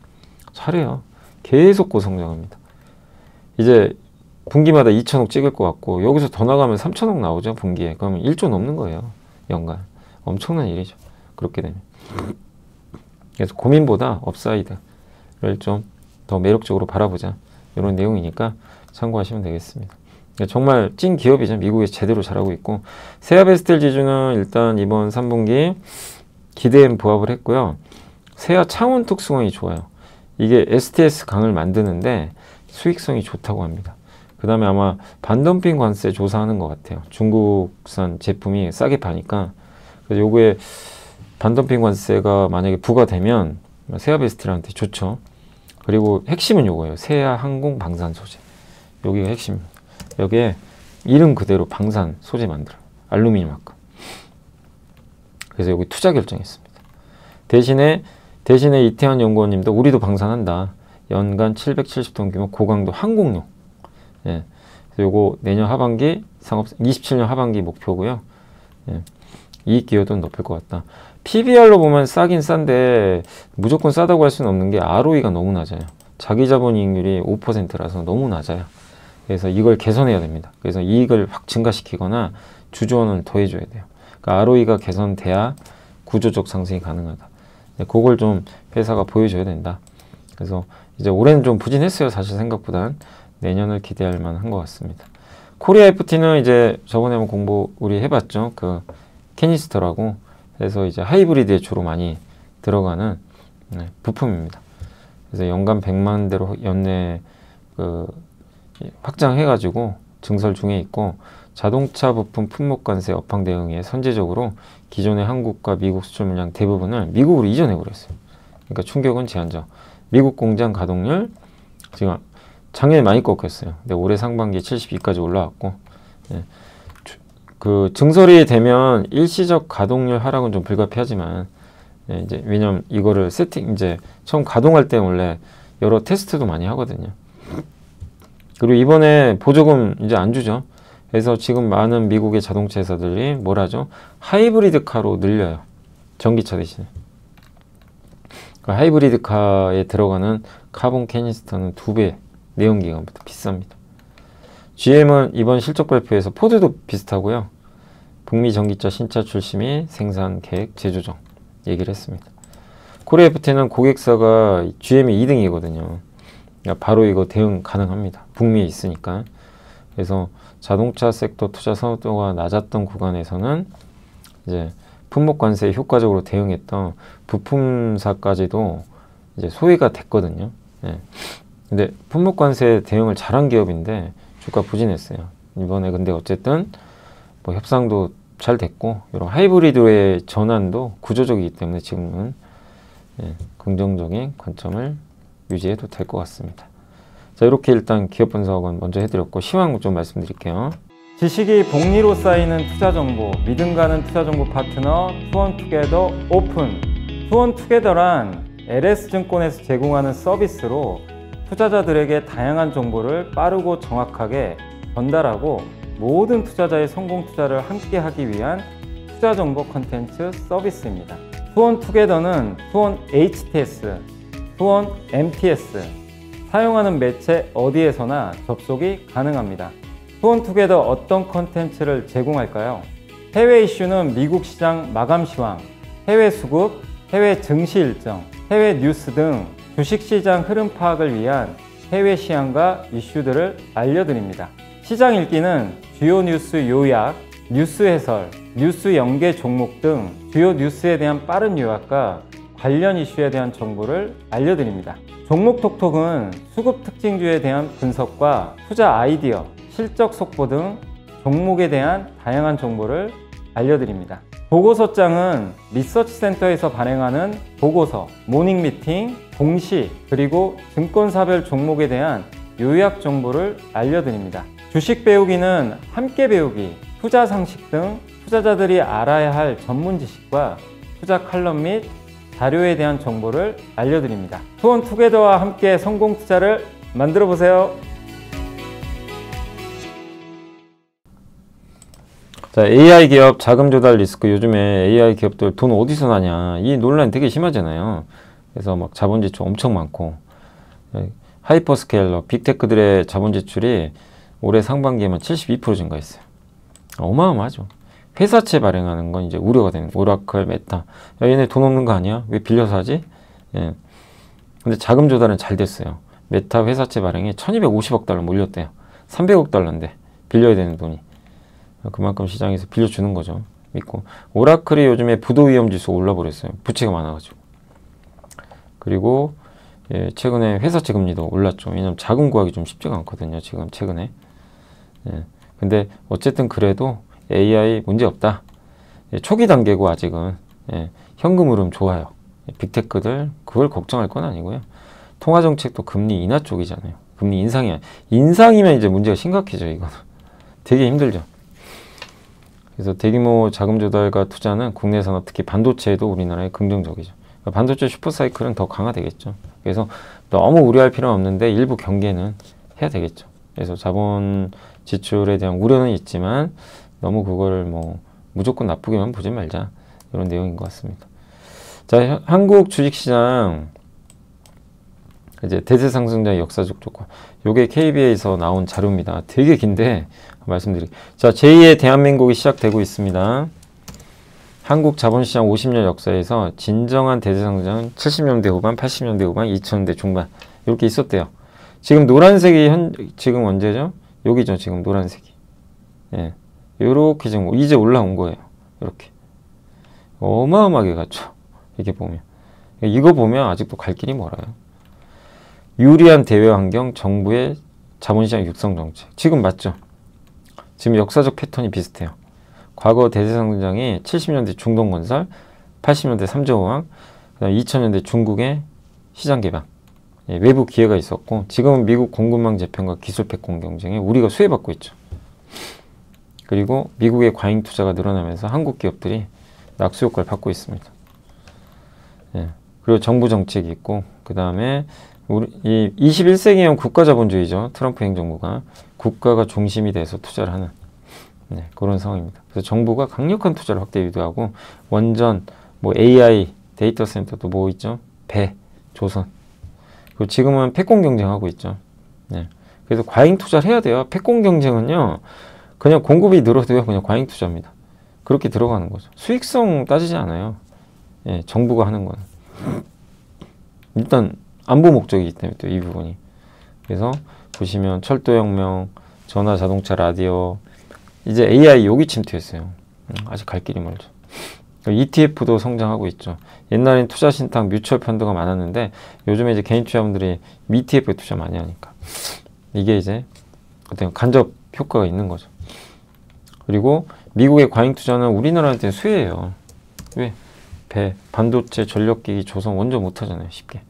잘해요. 계속 고성장합니다. 이제 분기마다 2천억 찍을 것 같고 여기서 더 나가면 3천억 나오죠 분기에. 그러면 1조 넘는 거예요 연간. 엄청난 일이죠 그렇게 되면. 그래서 고민보다 업사이드를 좀 더 매력적으로 바라보자 이런 내용이니까 참고하시면 되겠습니다. 정말 찐 기업이죠. 미국에서 제대로 잘하고 있고 세아베스텔 지주는 일단 이번 3분기 기대엔 부합을 했고요. 세아 창원 특수성이 좋아요. 이게 STS 강을 만드는데 수익성이 좋다고 합니다. 그 다음에 아마 반덤핑 관세 조사하는 것 같아요. 중국산 제품이 싸게 파니까. 그래서 요거에 반덤핑 관세가 만약에 부과되면 세아베스텔한테 좋죠. 그리고 핵심은 요거예요. 세아 항공 방산 소재. 여기가 핵심입니다. 여기에 이름 그대로 방산 소재 만들어요. 알루미늄 합금. 그래서 여기 투자 결정했습니다. 대신에 이태원 연구원님도 우리도 방산한다. 연간 770톤 규모 고강도 항공용. 예. 그래서 요거 내년 하반기 27년 하반기 목표고요. 예. 이익 기여도는 높일 것 같다. PBR로 보면 싸긴 싼데 무조건 싸다고 할 수는 없는 게 ROE가 너무 낮아요. 자기 자본 이익률이 5%라서 너무 낮아요. 그래서 이걸 개선해야 됩니다. 그래서 이익을 확 증가시키거나 주주원을 더해줘야 돼요. 그러니까 ROE가 개선돼야 구조적 상승이 가능하다. 그걸 좀 회사가 보여줘야 된다. 그래서 이제 올해는 좀 부진했어요. 사실 생각보단 내년을 기대할 만한 것 같습니다. 코리아 FT는 이제 저번에 한번 공부 우리 해봤죠. 그 캐니스터라고. 그래서 이제 하이브리드에 주로 많이 들어가는 부품입니다. 그래서 연간 100만 대로 연내 확장해가지고 증설 중에 있고 자동차 부품 품목 관세 업황 대응에 선제적으로 기존의 한국과 미국 수출 물량 대부분을 미국으로 이전해 버렸어요. 그러니까 충격은 제한적. 미국 공장 가동률 지금 작년에 많이 꺾였어요. 근데 올해 상반기에 72까지 올라왔고 그 증설이 되면 일시적 가동률 하락은 좀 불가피하지만 이제 왜냐면 이거를 이제 처음 가동할 때 원래 여러 테스트도 많이 하거든요. 그리고 이번에 보조금 이제 안 주죠. 그래서 지금 많은 미국의 자동차 회사들이 뭘 하죠? 하이브리드 카로 늘려요. 전기차 대신에. 그 하이브리드 카에 들어가는 카본 캐니스터는 2배 내연기관보다 비쌉니다. GM은 이번 실적 발표에서 포드도 비슷하고요. 북미 전기차 신차 출시 및 생산 계획 재조정 얘기를 했습니다. 코리아 FT는 고객사가 GM이 2등이거든요. 그러니까 바로 이거 대응 가능합니다. 북미에 있으니까. 그래서 자동차 섹터 투자 선호도가 낮았던 구간에서는 이제 품목 관세에 효과적으로 대응했던 부품사까지도 이제 소외가 됐거든요. 예. 근데 품목 관세 대응을 잘한 기업인데 주가 부진했어요. 이번에 근데 어쨌든 뭐 협상도 잘 됐고 이런 하이브리드의 전환도 구조적이기 때문에 지금은 긍정적인 관점을 유지해도 될 것 같습니다. 자, 이렇게 일단 기업 분석은 먼저 해드렸고 시황 좀 말씀드릴게요. 지식이 복리로 쌓이는 투자 정보, 믿음 가는 투자 정보 파트너 투원투게더 오픈. 투원투게더란 LS증권에서 제공하는 서비스로 투자자들에게 다양한 정보를 빠르고 정확하게 전달하고 모든 투자자의 성공 투자를 함께 하기 위한 투자 정보 컨텐츠 서비스입니다. 투원투게더는 투원 HTS, 투원 MTS, 사용하는 매체 어디에서나 접속이 가능합니다. 투원투게더 어떤 컨텐츠를 제공할까요? 해외 이슈는 미국 시장 마감 시황, 해외 수급, 해외 증시 일정, 해외 뉴스 등 주식시장 흐름 파악을 위한 해외 시황과 이슈들을 알려드립니다. 시장 읽기는 주요 뉴스 요약, 뉴스 해설, 뉴스 연계 종목 등 주요 뉴스에 대한 빠른 요약과 관련 이슈에 대한 정보를 알려드립니다. 종목 톡톡은 수급 특징주에 대한 분석과 투자 아이디어, 실적 속보 등 종목에 대한 다양한 정보를 알려드립니다. 보고서장은 리서치센터에서 발행하는 보고서, 모닝미팅, 공시, 그리고 증권사별 종목에 대한 요약 정보를 알려드립니다. 주식 배우기는 함께 배우기, 투자 상식 등 투자자들이 알아야 할 전문 지식과 투자 칼럼 및 자료에 대한 정보를 알려드립니다. 투원투게더와 함께 성공 투자를 만들어 보세요. 자, AI 기업 자금 조달 리스크. 요즘에 AI 기업들 돈 어디서 나냐 이 논란 되게 심하잖아요. 그래서 막 자본 지출 엄청 많고 하이퍼스케일러 빅테크들의 자본 지출이 올해 상반기에만 72% 증가했어요. 어마어마하죠. 회사채 발행하는 건 이제 우려가 되는 거예요. 오라클, 메타. 야, 얘네 돈 없는 거 아니야? 왜 빌려서 하지? 예. 근데 자금 조달은 잘 됐어요. 메타 회사채 발행에 1250억 달러 몰렸대요. 300억 달러인데 빌려야 되는 돈이. 그만큼 시장에서 빌려주는 거죠. 믿고. 오라클이 요즘에 부도위험 지수 올라버렸어요. 부채가 많아가지고. 그리고 예, 최근에 회사채 금리도 올랐죠. 왜냐면 자금 구하기 좀 쉽지가 않거든요. 지금 최근에. 예. 근데 어쨌든 그래도 AI 문제 없다. 예, 초기 단계고 아직은. 예, 현금 흐름 좋아요. 빅테크들 그걸 걱정할 건 아니고요. 통화 정책도 금리 인하 쪽이잖아요. 금리 인상이면 이제 문제가 심각해져. 이거는 되게 힘들죠. 그래서 대규모 자금 조달과 투자는 국내 산업 특히 반도체에도 우리나라에 긍정적이죠. 그러니까 반도체 슈퍼사이클은 더 강화되겠죠. 그래서 너무 우려할 필요는 없는데 일부 경계는 해야 되겠죠. 그래서 자본 지출에 대한 우려는 있지만 너무 그거를 뭐 무조건 나쁘게만 보지 말자, 이런 내용인 것 같습니다. 자, 한국 주식시장 이제 대세 상승자의 역사적 조건. 요게 KBA에서 나온 자료입니다. 되게 긴데 말씀드릴게요. 자, 제2의 대한민국이 시작되고 있습니다. 한국 자본시장 50년 역사에서 진정한 대세 상승은 70년대 후반, 80년대 후반, 2000년대 중반 이렇게 있었대요. 지금 노란색이 지금 언제죠? 여기죠. 지금 노란색이. 예. 요렇게 지금 이제 올라온 거예요. 이렇게. 어마어마하게 갔죠. 이렇게 보면. 이거 보면 아직도 갈 길이 멀어요. 유리한 대외 환경, 정부의 자본시장 육성 정책. 지금 맞죠? 지금 역사적 패턴이 비슷해요. 과거 대세 상승장이 70년대 중동건설, 80년대 삼저우항, 그다음 2000년대 중국의 시장 개방. 예, 외부 기회가 있었고, 지금은 미국 공급망 재편과 기술 패권 경쟁에 우리가 수혜받고 있죠. 그리고 미국의 과잉 투자가 늘어나면서 한국 기업들이 낙수 효과를 받고 있습니다. 예, 그리고 정부 정책이 있고, 그 다음에 우리 이 21세기형 국가자본주의죠. 트럼프 행정부가 국가가 중심이 돼서 투자를 하는 그런 상황입니다. 그래서 정부가 강력한 투자를 확대 유도하고 원전, 뭐 AI, 데이터 센터도 뭐 있죠? 배, 조선. 그리고 지금은 패권 경쟁하고 있죠. 네. 그래서 과잉 투자를 해야 돼요. 패권 경쟁은요, 그냥 공급이 늘어도요, 그냥 과잉 투자입니다. 그렇게 들어가는 거죠. 수익성 따지지 않아요. 예, 정부가 하는 거는. 일단 안보 목적이기 때문에 또 이 부분이. 그래서 보시면 철도혁명, 전화, 자동차, 라디오, 이제 AI 여기 침투했어요. 아직 갈 길이 멀죠. ETF도 성장하고 있죠. 옛날엔 투자 신탁, 뮤추얼 펀드가 많았는데 요즘에 이제 개인 투자자분들이 ETF에 투자 많이 하니까 이게 이제 어떤 간접 효과가 있는 거죠. 그리고 미국의 과잉 투자는 우리나라한테 수혜예요. 왜? 배, 반도체, 전력기기, 조선 원전 못 하잖아요. 쉽게.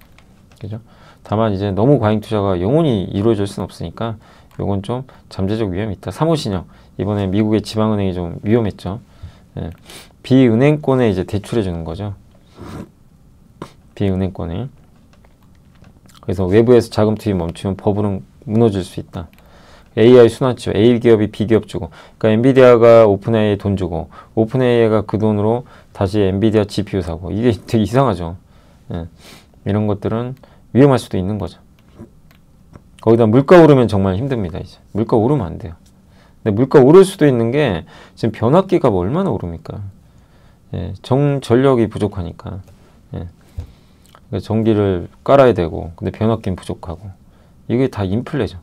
그죠? 다만 이제 너무 과잉 투자가 영원히 이루어질 수는 없으니까 요건 좀 잠재적 위험이 있다. 사모신용. 이번에 미국의 지방은행이 좀 위험했죠. 예. 비은행권에 이제 대출해 주는 거죠. 비은행권에. 그래서 외부에서 자금 투입 멈추면 법으로 무너질 수 있다. AI 순환치죠. A 기업이 B 기업 주고. 그러니까 엔비디아가 오픈AI에 돈 주고 오픈AI가 그 돈으로 다시 엔비디아 GPU 사고. 이게 되게 이상하죠. 예. 이런 것들은 위험할 수도 있는 거죠. 거기다 물가 오르면 정말 힘듭니다. 이제 물가 오르면 안 돼요. 근데 물가 오를 수도 있는 게 지금 변압기가 얼마나 오릅니까? 예, 전력이 부족하니까. 예. 그러니까 전기를 깔아야 되고, 근데 변압기는 부족하고. 이게 다 인플레죠.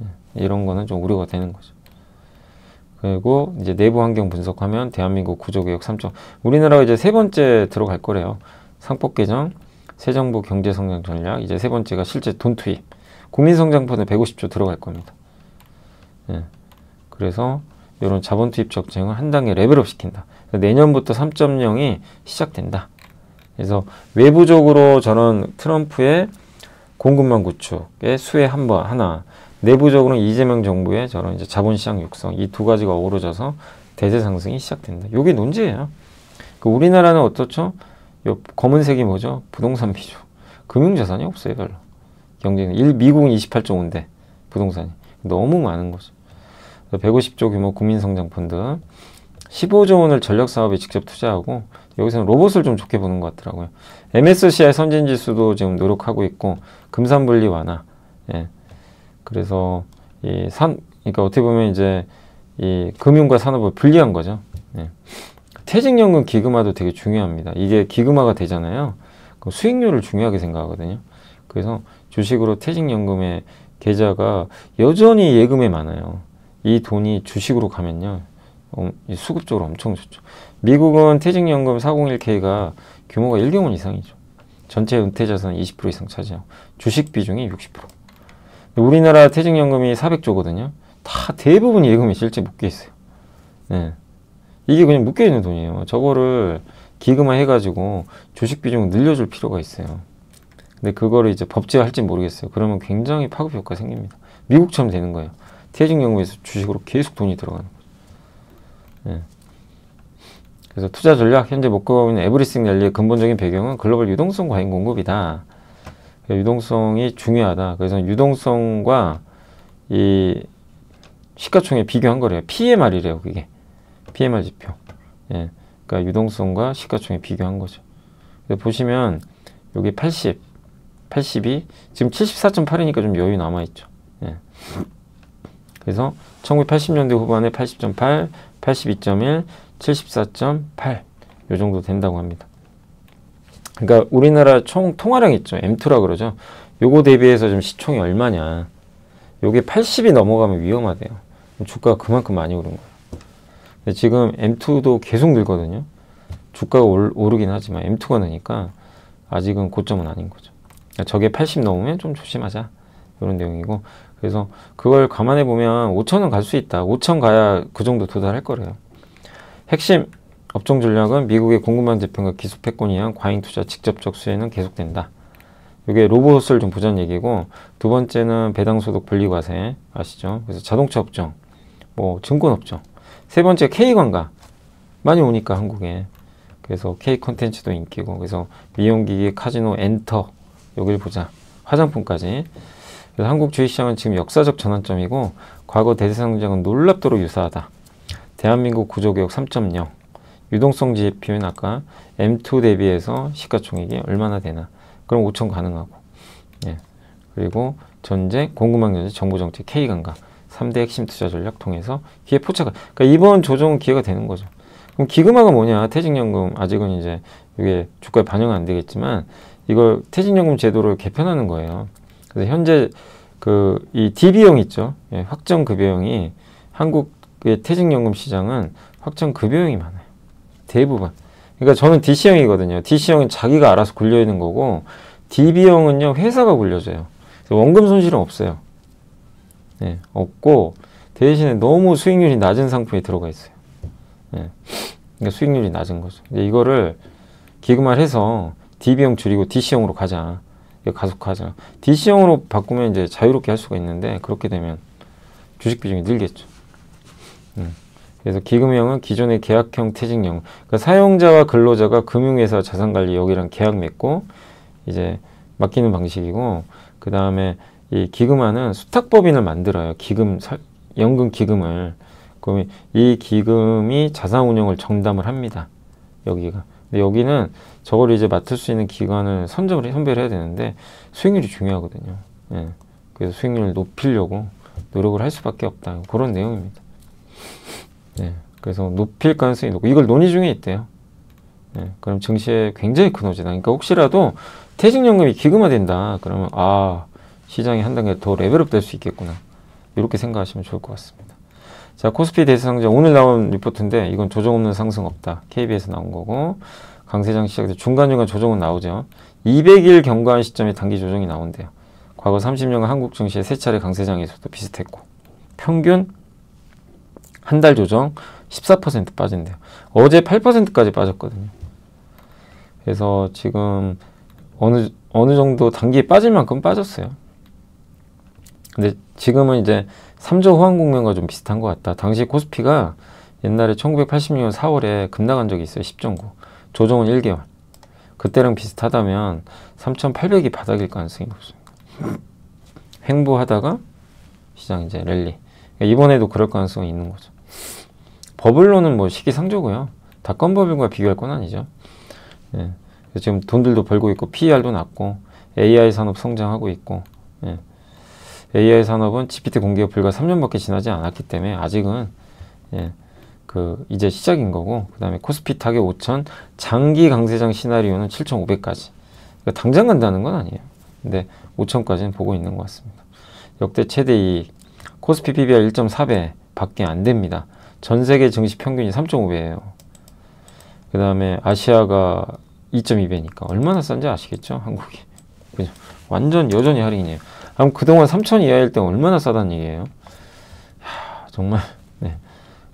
예, 이런 거는 좀 우려가 되는 거죠. 그리고 이제 내부 환경 분석하면 대한민국 구조개혁 3점. 우리나라가 이제 세 번째 들어갈 거래요. 상법 개정, 새 정부 경제성장 전략, 이제 세 번째가 실제 돈 투입. 국민성장펀드 150조 들어갈 겁니다. 예. 그래서 이런 자본 투입 적정을 한 단계 레벨업 시킨다. 내년부터 3.0이 시작된다. 그래서 외부적으로 저는 트럼프의 공급망 구축의 수혜 하나, 내부적으로는 이재명 정부의 저런 이제 자본시장 육성, 이 두 가지가 어우러져서 대세 상승이 시작된다. 이게 논제예요. 우리나라는 어떻죠? 요 검은색이 뭐죠? 부동산 비중. 금융자산이 없어요, 별로. 경제는 미국은 28.5인데 부동산이 너무 많은 거죠. 150조 규모 국민성장펀드 15조 원을 전력사업에 직접 투자하고 여기서는 로봇을 좀 좋게 보는 것 같더라고요. MSCI 선진지수도 지금 노력하고 있고 금산분리 완화. 예. 그래서 그러니까 어떻게 보면 이제 이 금융과 산업을 분리한 거죠. 예. 퇴직연금 기금화도 되게 중요합니다. 이게 기금화가 되잖아요. 그럼 수익률을 중요하게 생각하거든요. 그래서 주식으로 퇴직연금의 계좌가 여전히 예금에 많아요. 이 돈이 주식으로 가면요. 수급적으로 엄청 좋죠. 미국은 퇴직연금 401k가 규모가 1경원 이상이죠. 전체 은퇴자산 20% 이상 차지하고 주식 비중이 60%. 우리나라 퇴직연금이 400조거든요. 다 대부분 예금에 실제 묶여 있어요. 네. 이게 그냥 묶여 있는 돈이에요. 저거를 기금화 해가지고 주식 비중을 늘려줄 필요가 있어요. 근데 그거를 이제 법제화할지 모르겠어요. 그러면 굉장히 파급 효과가 생깁니다. 미국처럼 되는 거예요. 퇴직연금에서 주식으로 계속 돈이 들어가는 거죠. 네. 그래서 투자 전략, 현재 목표하고 있는 에브리싱 랠리의 근본적인 배경은 글로벌 유동성 과잉 공급이다. 유동성이 중요하다. 그래서 유동성과 이 시가총액 비교한 거래요. PMR이래요, 그게. PMR 지표. 예. 그러니까 유동성과 시가총액 비교한 거죠. 보시면 여기 80, 82, 지금 74.8이니까 좀 여유 남아있죠. 예. 그래서 1980년대 후반에 80.8, 82.1, 74.8 요 정도 된다고 합니다. 그러니까 우리나라 총 통화량 있죠. M2라 그러죠. 요거 대비해서 좀 시총이 얼마냐. 요게 80이 넘어가면 위험하대요. 주가가 그만큼 많이 오른 거예요. 근데 지금 M2도 계속 늘거든요. 주가가 오르긴 하지만 M2가 느니까 아직은 고점은 아닌 거죠. 그러니까 저게 80 넘으면 좀 조심하자. 이런 내용이고. 그래서 그걸 감안해 보면 5천은 갈 수 있다. 5천 가야 그 정도 도달할 거래요. 핵심 업종 전략은 미국의 공급망 재편과 기술 패권에 의한 과잉 투자 직접적 수혜는 계속된다. 이게 로봇을 좀 보자는 얘기고, 두 번째는 배당 소득 분리 과세 아시죠? 그래서 자동차 업종, 뭐 증권 업종, 세 번째 K 관광 많이 오니까 한국에. 그래서 K 콘텐츠도 인기고, 그래서 미용기기, 카지노, 엔터 여기를 보자. 화장품까지. 그래서 한국 주식시장은 지금 역사적 전환점이고 과거 대세상장은 놀랍도록 유사하다. 대한민국 구조개혁 3.0 유동성 지표는 아까 M2 대비해서 시가총액이 얼마나 되나. 그럼 5천 가능하고. 예. 그리고 전쟁, 공급망 정보정책, K관광 3대 핵심 투자 전략 통해서 기회 포착. 그러니까 이번 조정은 기회가 되는 거죠. 그럼 기금화가 뭐냐? 퇴직연금 아직은 이제 이게 주가에 반영은 안 되겠지만 이걸 퇴직연금 제도를 개편하는 거예요. 그래서 현재 이 DB형 있죠. 예, 확정급여형이 한국의 퇴직연금 시장은 확정급여형이 많아요. 대부분. 그러니까 저는 DC형이거든요. DC형은 자기가 알아서 굴려있는 거고 DB형은요 회사가 굴려줘요. 원금 손실은 없어요. 예, 없고 대신에 너무 수익률이 낮은 상품이 들어가 있어요. 예, 그러니까 수익률이 낮은 거죠. 이거를 기금화를 해서 DB형 줄이고 DC형으로 가자. 가속하자. DC형으로 바꾸면 이제 자유롭게 할 수가 있는데 그렇게 되면 주식 비중이 늘겠죠. 그래서 기금형은 기존의 계약형 퇴직연금. 그러니까 사용자와 근로자가 금융회사 자산관리 여기랑 계약 맺고 이제 맡기는 방식이고, 그 다음에 이 기금화는 수탁법인을 만들어요. 연금 기금을. 그러면 이 기금이 자산운용을 정담을 합니다. 여기가. 근데 여기는 저걸 이제 맡을 수 있는 기관을 선별해야 되는데 수익률이 중요하거든요. 예. 그래서 수익률을 높이려고 노력을 할 수밖에 없다. 그런 내용입니다. 예. 그래서 높일 가능성이 높고 이걸 논의 중에 있대요. 예. 그럼 증시에 굉장히 큰 호재다. 그러니까 혹시라도 퇴직연금이 기금화된다. 그러면 시장이 한 단계 더 레벨업 될 수 있겠구나. 이렇게 생각하시면 좋을 것 같습니다. 자, 코스피 대세상장 오늘 나온 리포트인데 이건 조정 없는 상승 없다. KB에서 나온 거고, 강세장 시작해서 중간중간 조정은 나오죠. 200일 경과한 시점에 단기 조정이 나온대요. 과거 30년간 한국 증시의 세 차례 강세장에서도 비슷했고, 평균 한 달 조정 14% 빠진대요. 어제 8%까지 빠졌거든요. 그래서 지금 어느 정도 단기에 빠질 만큼 빠졌어요. 근데 지금은 이제 3조 호황 국면과 좀 비슷한 것 같다. 당시 코스피가 옛날에 1986년 4월에 급락한 적이 있어요. 10.9. 조정은 1개월. 그때랑 비슷하다면 3,800이 바닥일 가능성이 높습니다. 횡보하다가 시장 이제 랠리. 그러니까 이번에도 그럴 가능성이 있는 거죠. 버블로는 뭐 시기상조고요. 닷컴 버블과 비교할 건 아니죠. 예. 지금 돈들도 벌고 있고 PER도 낮고 AI 산업 성장하고 있고, 예. AI 산업은 GPT 공개가 불과 3년밖에 지나지 않았기 때문에 아직은 예, 이제 시작인 거고, 그 다음에 코스피 타격 5,000, 장기 강세장 시나리오는 7,500까지. 그러니까 당장 간다는 건 아니에요. 근데 5,000까지는 보고 있는 것 같습니다. 역대 최대 이익, 코스피 PBR 1.4배 밖에 안 됩니다. 전 세계 증시 평균이 3.5배예요. 그 다음에 아시아가 2.2배니까 얼마나 싼지 아시겠죠? 한국이. 그죠? 완전 여전히 할인이에요. 그럼 그동안 3,000 이하일 때 얼마나 싸다는 얘기예요? 정말 네.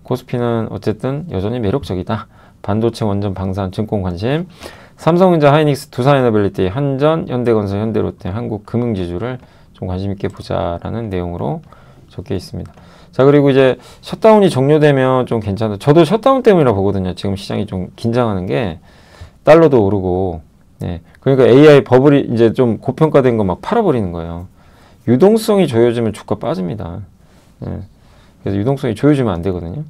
코스피는 어쨌든 여전히 매력적이다. 반도체, 원전, 방산, 증권 관심, 삼성전자, 하이닉스, 두산에너빌리티, 한전, 현대건설, 현대롯데, 한국금융지주를 좀 관심 있게 보자라는 내용으로 적혀 있습니다. 자, 그리고 이제 셧다운이 종료되면 좀 괜찮다. 저도 셧다운 때문이라 보거든요. 지금 시장이 좀 긴장하는 게 달러도 오르고, 네. 그러니까 AI 버블이 이제 좀 고평가된 거 막 팔아버리는 거예요. 유동성이 조여지면 주가 빠집니다. 네. 그래서 유동성이 조여지면 안 되거든요.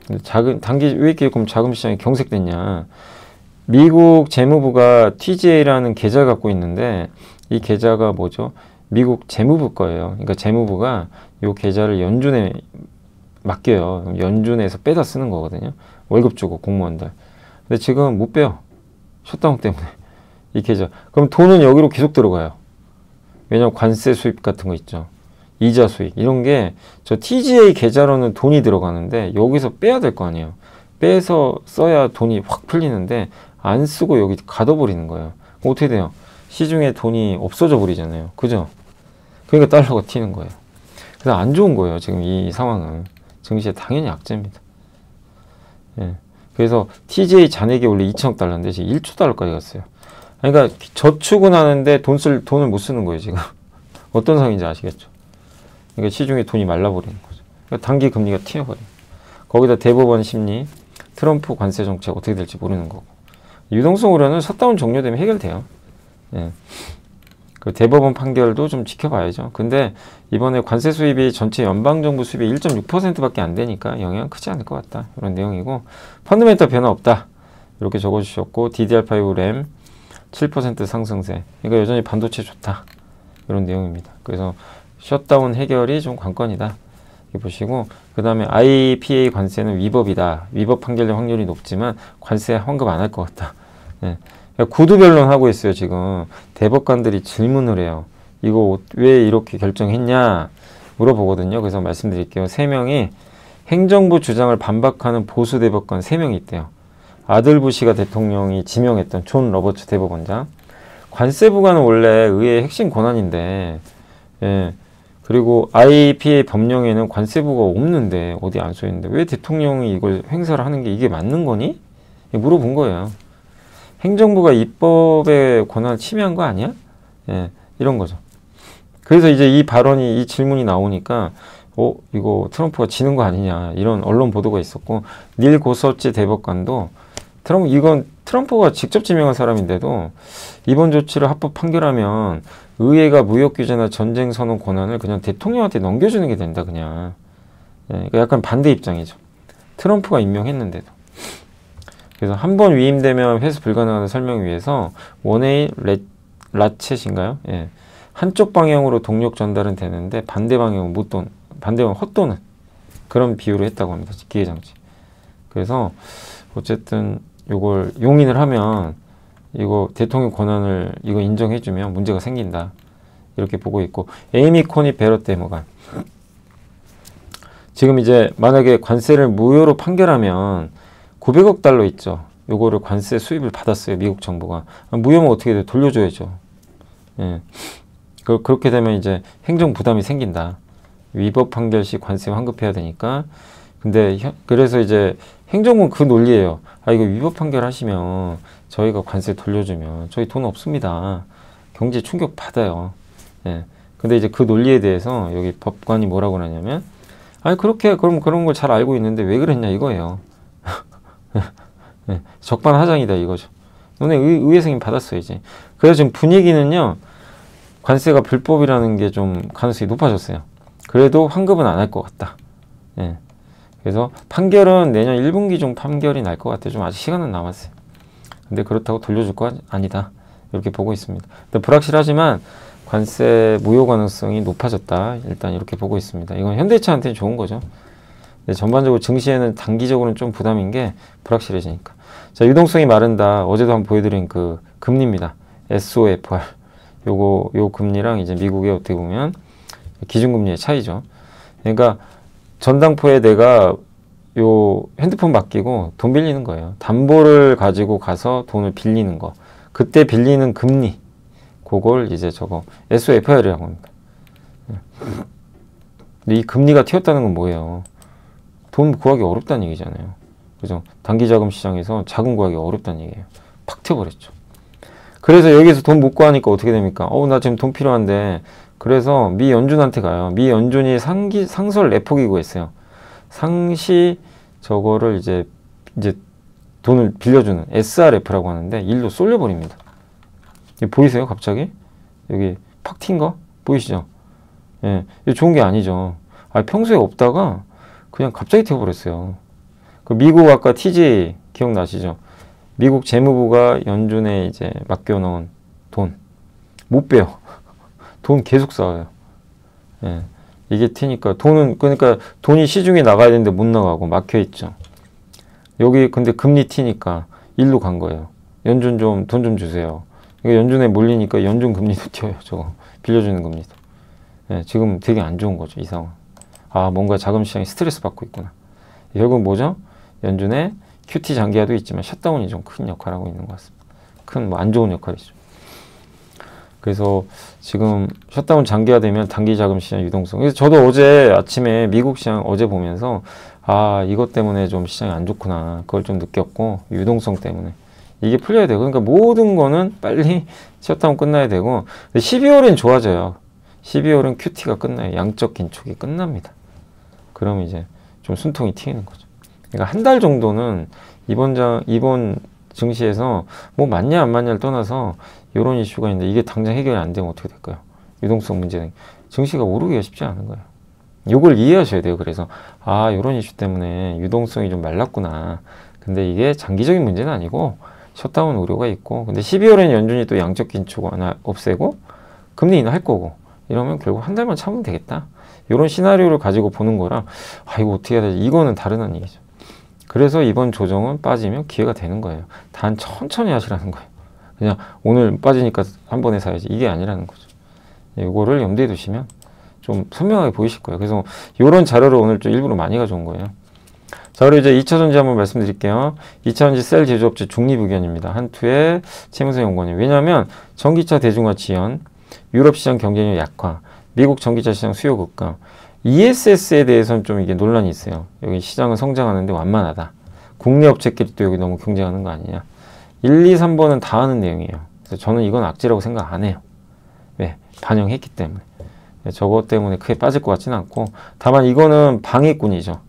근데 단기 왜 이렇게 그럼 자금 시장이 경색됐냐? 미국 재무부가 TGA라는 계좌를 갖고 있는데 이 계좌가 뭐죠? 미국 재무부 거예요. 그러니까 재무부가 이 계좌를 연준에 맡겨요. 연준에서 빼다 쓰는 거거든요. 월급 주고 공무원들. 근데 지금 못 빼요. 셧다운 때문에 이 계좌. 그럼 돈은 여기로 계속 들어가요. 왜냐면 관세 수입 같은 거 있죠. 이자 수익 이런 게 저 TGA 계좌로는 돈이 들어가는데 여기서 빼야 될 거 아니에요. 빼서 써야 돈이 확 풀리는데 안 쓰고 여기 가둬버리는 거예요. 어떻게 돼요? 시중에 돈이 없어져 버리잖아요. 그죠? 그러니까 달러가 튀는 거예요. 그래서 안 좋은 거예요. 지금 이 상황은. 증시에 당연히 악재입니다. 예. 그래서 TGA 잔액이 원래 2천억 달러인데 지금 1조 달러까지 갔어요. 그러니까 저축은 하는데 돈을 못 쓰는 거예요. 지금. 어떤 상황인지 아시겠죠? 그러니까 시중에 돈이 말라버리는 거죠. 그러니까 단기 금리가 튀어버려요. 거기다 대법원 심리, 트럼프 관세 정책 어떻게 될지 모르는 거고. 유동성으로는 셧다운 종료되면 해결돼요. 예. 그 대법원 판결도 좀 지켜봐야죠. 근데 이번에 관세 수입이 전체 연방정부 수입의 1.6%밖에 안 되니까 영향은 크지 않을 것 같다. 이런 내용이고, 펀드멘털 변화 없다. 이렇게 적어주셨고, DDR5 램 7% 상승세. 그러니까 여전히 반도체 좋다. 이런 내용입니다. 그래서 셧다운 해결이 좀 관건이다. 이렇게 보시고, 그 다음에 IPA 관세는 위법이다. 위법 판결될 확률이 높지만 관세 환급 안 할 것 같다. 네. 구두 변론하고 있어요. 지금 대법관들이 질문을 해요. 이거 왜 이렇게 결정했냐 물어보거든요. 그래서 말씀드릴게요. 3명이 행정부 주장을 반박하는 보수 대법관 3명이 있대요. 아들 부시가 대통령이 지명했던 존 로버츠 대법원장. 관세부관은 원래 의회의 핵심 권한인데, 예. 그리고 IPA 법령에는 관세부가 없는데 어디 안 써있는데 왜 대통령이 이걸 행사를 하는 게 이게 맞는 거니? 물어본 거예요. 행정부가 입법의 권한을 침해한 거 아니야? 예, 이런 거죠. 그래서 이제 이 질문이 나오니까, 이거 트럼프가 지는 거 아니냐, 이런 언론 보도가 있었고, 닐 고서치 대법관도, 이건 트럼프가 직접 지명한 사람인데도, 이번 조치를 합법 판결하면, 의회가 무역 규제나 전쟁 선언 권한을 그냥 대통령한테 넘겨주는 게 된다, 그냥. 예, 그러니까 약간 반대 입장이죠. 트럼프가 임명했는데도. 그래서 한 번 위임되면 회수 불가능하다는 설명을 위해서 원웨이 라쳇인가요? 예. 한쪽 방향으로 동력 전달은 되는데 반대 방향은 헛도는 그런 비유로 했다고 합니다. 기계장치. 그래서 어쨌든 이걸 용인을 하면 이거 대통령 권한을 이거 인정해주면 문제가 생긴다. 이렇게 보고 있고, 에이미 코니 베럿 대법관. 지금 이제 만약에 관세를 무효로 판결하면 900억 달러 있죠. 요거를 관세 수입을 받았어요. 미국 정부가. 무효면 어떻게 돼? 돌려줘야죠. 예. 그렇게 되면 이제 행정 부담이 생긴다. 위법 판결 시 관세 환급해야 되니까. 근데 그래서 이제 행정부는 그 논리예요. 이거 위법 판결 하시면 저희가 관세 돌려주면 저희 돈 없습니다. 경제 충격 받아요. 예. 근데 이제 그 논리에 대해서 여기 법관이 뭐라고 그러냐면, 그럼 그런 걸 잘 알고 있는데 왜 그랬냐 이거예요. 네, 적반하장이다 이거죠. 너네 의회 승인 받았어야지. 그래서 지금 분위기는요, 관세가 불법이라는 게 좀 가능성이 높아졌어요. 그래도 환급은 안 할 것 같다. 예. 그래서 판결은 내년 1분기 중 판결이 날 것 같아요. 좀 아직 시간은 남았어요. 근데 그렇다고 돌려줄 거 아니다. 이렇게 보고 있습니다. 불확실하지만 관세 무효 가능성이 높아졌다. 일단 이렇게 보고 있습니다. 이건 현대차한테는 좋은 거죠. 근데 전반적으로 증시에는 단기적으로는 좀 부담인 게 불확실해지니까. 자, 유동성이 마른다. 어제도 한번 보여드린 그 금리입니다. SOFR. 요 금리랑 이제 미국의 어떻게 보면 기준금리의 차이죠. 그러니까 전당포에 내가 요 핸드폰 맡기고 돈 빌리는 거예요. 담보를 가지고 가서 돈을 빌리는 거. 그때 빌리는 금리. 그걸 이제 저거 SOFR이라고 합니다. 근데 이 금리가 튀었다는 건 뭐예요? 돈 구하기 어렵다는 얘기잖아요. 그죠? 단기자금 시장에서 자금 구하기 어렵다는 얘기예요. 팍 튀어버렸죠. 그래서 여기서 돈 못 구하니까 어떻게 됩니까? 나 지금 돈 필요한데. 그래서 미 연준한테 가요. 미 연준이 상설 레포 기구가 있어요. 상시 저거를 이제 돈을 빌려주는 SRF라고 하는데 일로 쏠려버립니다. 보이세요? 갑자기? 여기 팍 튄 거? 보이시죠? 예, 이거 좋은 게 아니죠. 평소에 없다가 그냥 갑자기 튀어버렸어요. 그 미국 아까 TG 기억나시죠? 미국 재무부가 연준에 이제 맡겨놓은 돈 못 빼요. 돈 계속 쌓아요. 예, 이게 튀니까 그러니까 돈이 시중에 나가야 되는데 못 나가고 막혀 있죠. 여기 근데 금리 튀니까 일로 간 거예요. 연준 돈 좀 주세요. 이거 연준에 몰리니까 연준 금리도 튀어요. 저거 빌려주는 금리도. 예, 지금 되게 안 좋은 거죠. 이 상황. 뭔가 자금 시장이 스트레스 받고 있구나. 결국 뭐죠? 연준의 QT 장기화도 있지만 셧다운이 좀 큰 역할을 하고 있는 것 같습니다. 큰 안 좋은 역할이죠. 그래서 지금 셧다운 장기화되면 단기 자금 시장 유동성. 그래서 저도 어제 아침에 미국 시장 어제 보면서 이것 때문에 좀 시장이 안 좋구나. 그걸 좀 느꼈고 유동성 때문에. 이게 풀려야 되고 그러니까 모든 거는 빨리 셧다운 끝나야 되고 12월엔 좋아져요. 12월은 QT가 끝나요. 양적 긴축이 끝납니다. 그럼 이제 좀 숨통이 튀는 거죠. 그러니까 한 달 정도는 이번 증시에서 뭐 맞냐 안 맞냐를 떠나서 이런 이슈가 있는데 이게 당장 해결이 안 되면 어떻게 될까요? 유동성 문제는 증시가 오르기가 쉽지 않은 거예요. 이걸 이해하셔야 돼요. 그래서 이런 이슈 때문에 유동성이 좀 말랐구나. 근데 이게 장기적인 문제는 아니고 셧다운 우려가 있고 근데 12월에는 연준이 또 양적 긴축 하나 없애고 금리 인하할 거고 이러면 결국 한 달만 참으면 되겠다. 이런 시나리오를 가지고 보는 거랑 이거 어떻게 해야 되지? 이거는 다른 얘기죠. 그래서 이번 조정은 빠지면 기회가 되는 거예요. 단 천천히 하시라는 거예요. 그냥 오늘 빠지니까 한 번에 사야지 이게 아니라는 거죠. 이거를 염두에 두시면 좀 선명하게 보이실 거예요. 그래서 이런 자료를 오늘 좀 일부러 많이 가져온 거예요. 자, 그리고 이제 2차전지 한번 말씀드릴게요. 2차전지 셀 제조업체 중립의견입니다. 한투의 최문선 연구원이. 왜냐하면 전기차 대중화 지연, 유럽 시장 경쟁력 약화, 미국 전기차 시장 수요 급감, ESS에 대해서는 좀 이게 논란이 있어요. 여기 시장은 성장하는데 완만하다. 국내 업체끼리 또 여기 너무 경쟁하는 거 아니냐. 1, 2, 3번은 다 하는 내용이에요. 그래서 저는 이건 악재라고 생각 안 해요. 왜? 반영했기 때문에. 저것 때문에 크게 빠질 것 같지는 않고 다만 이거는 방해꾼이죠.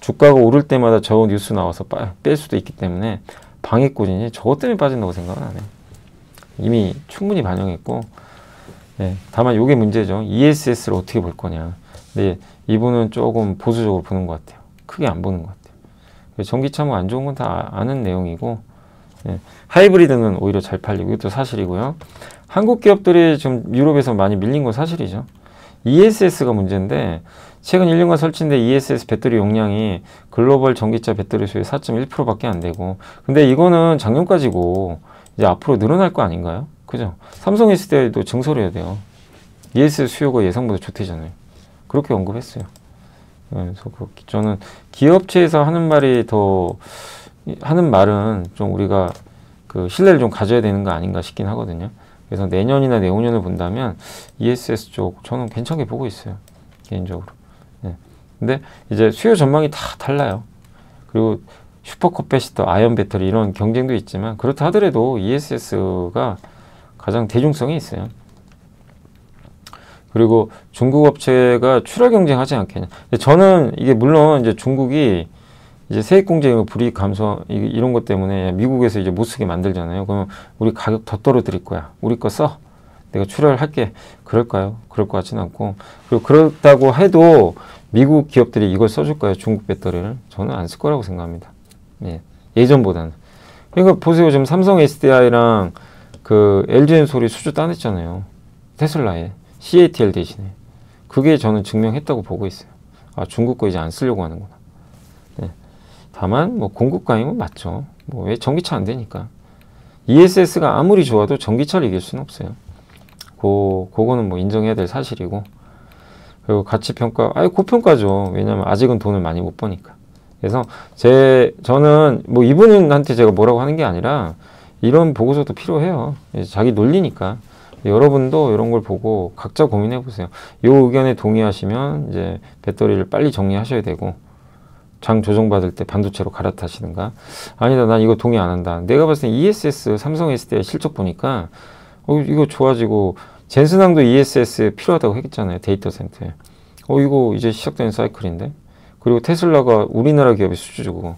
주가가 오를 때마다 저 뉴스 나와서 뺄 수도 있기 때문에 방해꾼이지 저것 때문에 빠진다고 생각은 안 해요. 이미 충분히 반영했고 다만 이게 문제죠. ESS를 어떻게 볼 거냐. 근데 이분은 조금 보수적으로 보는 것 같아요. 크게 안 보는 것 같아요. 전기차 뭐 안 좋은 건 다 아는 내용이고 하이브리드는 오히려 잘 팔리고 이것도 사실이고요. 한국 기업들이 지금 유럽에서 많이 밀린 건 사실이죠. ESS가 문제인데 최근 1년간 설치된 ESS 배터리 용량이 글로벌 전기차 배터리 수의 4.1%밖에 안 되고 근데 이거는 작년까지고 이제 앞으로 늘어날 거 아닌가요? 그죠? 삼성 SDI도 증설해야 돼요. ESS 수요가 예상보다 좋대잖아요. 그렇게 언급했어요. 그래서 저는 기업체에서 하는 말은 좀 우리가 그 신뢰를 좀 가져야 되는 거 아닌가 싶긴 하거든요. 그래서 내년이나 내후년을 본다면 ESS 쪽 저는 괜찮게 보고 있어요. 개인적으로. 근데 이제 수요 전망이 다 달라요. 그리고 슈퍼커패시터, 아이언 배터리 이런 경쟁도 있지만 그렇다 하더라도 ESS가 가장 대중성이 있어요. 그리고 중국 업체가 출하 경쟁하지 않겠냐. 저는 이게 물론 이제 중국이 이제 세액 공제 불이익 감소 이런 것 때문에 미국에서 이제 못 쓰게 만들잖아요. 그러면 우리 가격 더 떨어뜨릴 거야. 우리 거 써. 내가 출하를 할게. 그럴까요? 그럴 것 같지는 않고. 그리고 그렇다고 해도 미국 기업들이 이걸 써줄까요? 중국 배터리를? 저는 안 쓸 거라고 생각합니다. 예전보다는. 그러니까 보세요. 지금 삼성 SDI랑 그 LG엔솔이 수주 따냈잖아요. 테슬라에 CATL 대신에. 그게 저는 증명했다고 보고 있어요. 아, 중국 거 이제 안 쓰려고 하는구나. 네. 다만 뭐 공급 과잉은 맞죠. 뭐 왜 전기차 안 되니까. ESS가 아무리 좋아도 전기차를 이길 수는 없어요. 그거는 뭐 인정해야 될 사실이고. 그리고 가치평가, 고평가죠. 왜냐면 아직은 돈을 많이 못 버니까. 그래서 저는 뭐 이분한테 제가 뭐라고 하는 게 아니라 이런 보고서도 필요해요. 자기 논리니까. 여러분도 이런 걸 보고 각자 고민해 보세요. 이 의견에 동의하시면 이제 배터리를 빨리 정리하셔야 되고, 장 조정받을 때 반도체로 갈아타시든가, 아니다, 난 이거 동의 안 한다. 내가 봤을 때 ESS, 삼성 SDI 실적 보니까 이거 좋아지고, 젠슨항도 ESS 필요하다고 했잖아요. 데이터 센터에. 이거 이제 시작되는 사이클인데. 그리고 테슬라가 우리나라 기업의 수주주고,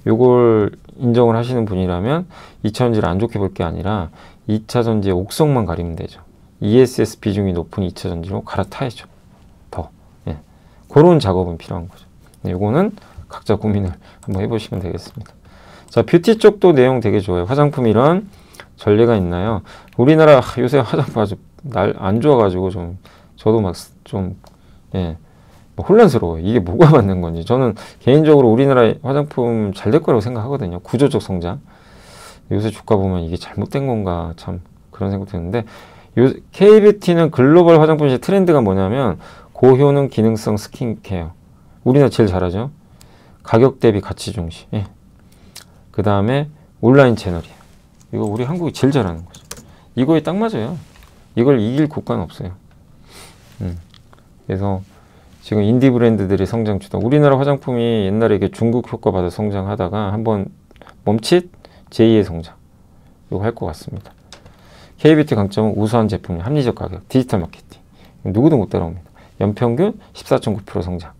요걸 인정을 하시는 분이라면 2차전지를 안 좋게 볼 게 아니라 2차전지의 옥석만 가리면 되죠. ESS 비중이 높은 2차전지로 갈아타야죠. 더. 예. 그런 작업은 필요한 거죠. 네, 요거는 각자 고민을 한번 해보시면 되겠습니다. 자, 뷰티 쪽도 내용 되게 좋아요. 화장품 이런 전례가 있나요? 우리나라 요새 화장품 아주 안 좋아가지고 저도 막 예, 혼란스러워요. 이게 뭐가 맞는 건지. 저는 개인적으로 우리나라 화장품 잘 될 거라고 생각하거든요. 구조적 성장. 요새 주가 보면 이게 잘못된 건가 참 그런 생각 드는데, K뷰티는 글로벌 화장품 시장 트렌드가 뭐냐면 고효능 기능성 스킨케어. 우리나라 제일 잘하죠. 가격 대비 가치 중시. 예. 그 다음에 온라인 채널이에요. 이거 우리 한국이 제일 잘하는 거죠. 이거에 딱 맞아요. 이걸 이길 국가는 없어요. 그래서 지금 인디 브랜드들이 성장 주다. 우리나라 화장품이 옛날에 이게 중국 효과 받아 성장하다가 한번 멈칫 제2의 성장. 이거 할 것 같습니다. K뷰티 강점은 우수한 제품, 합리적 가격, 디지털 마케팅. 누구도 못 따라옵니다. 연평균 14.9% 성장.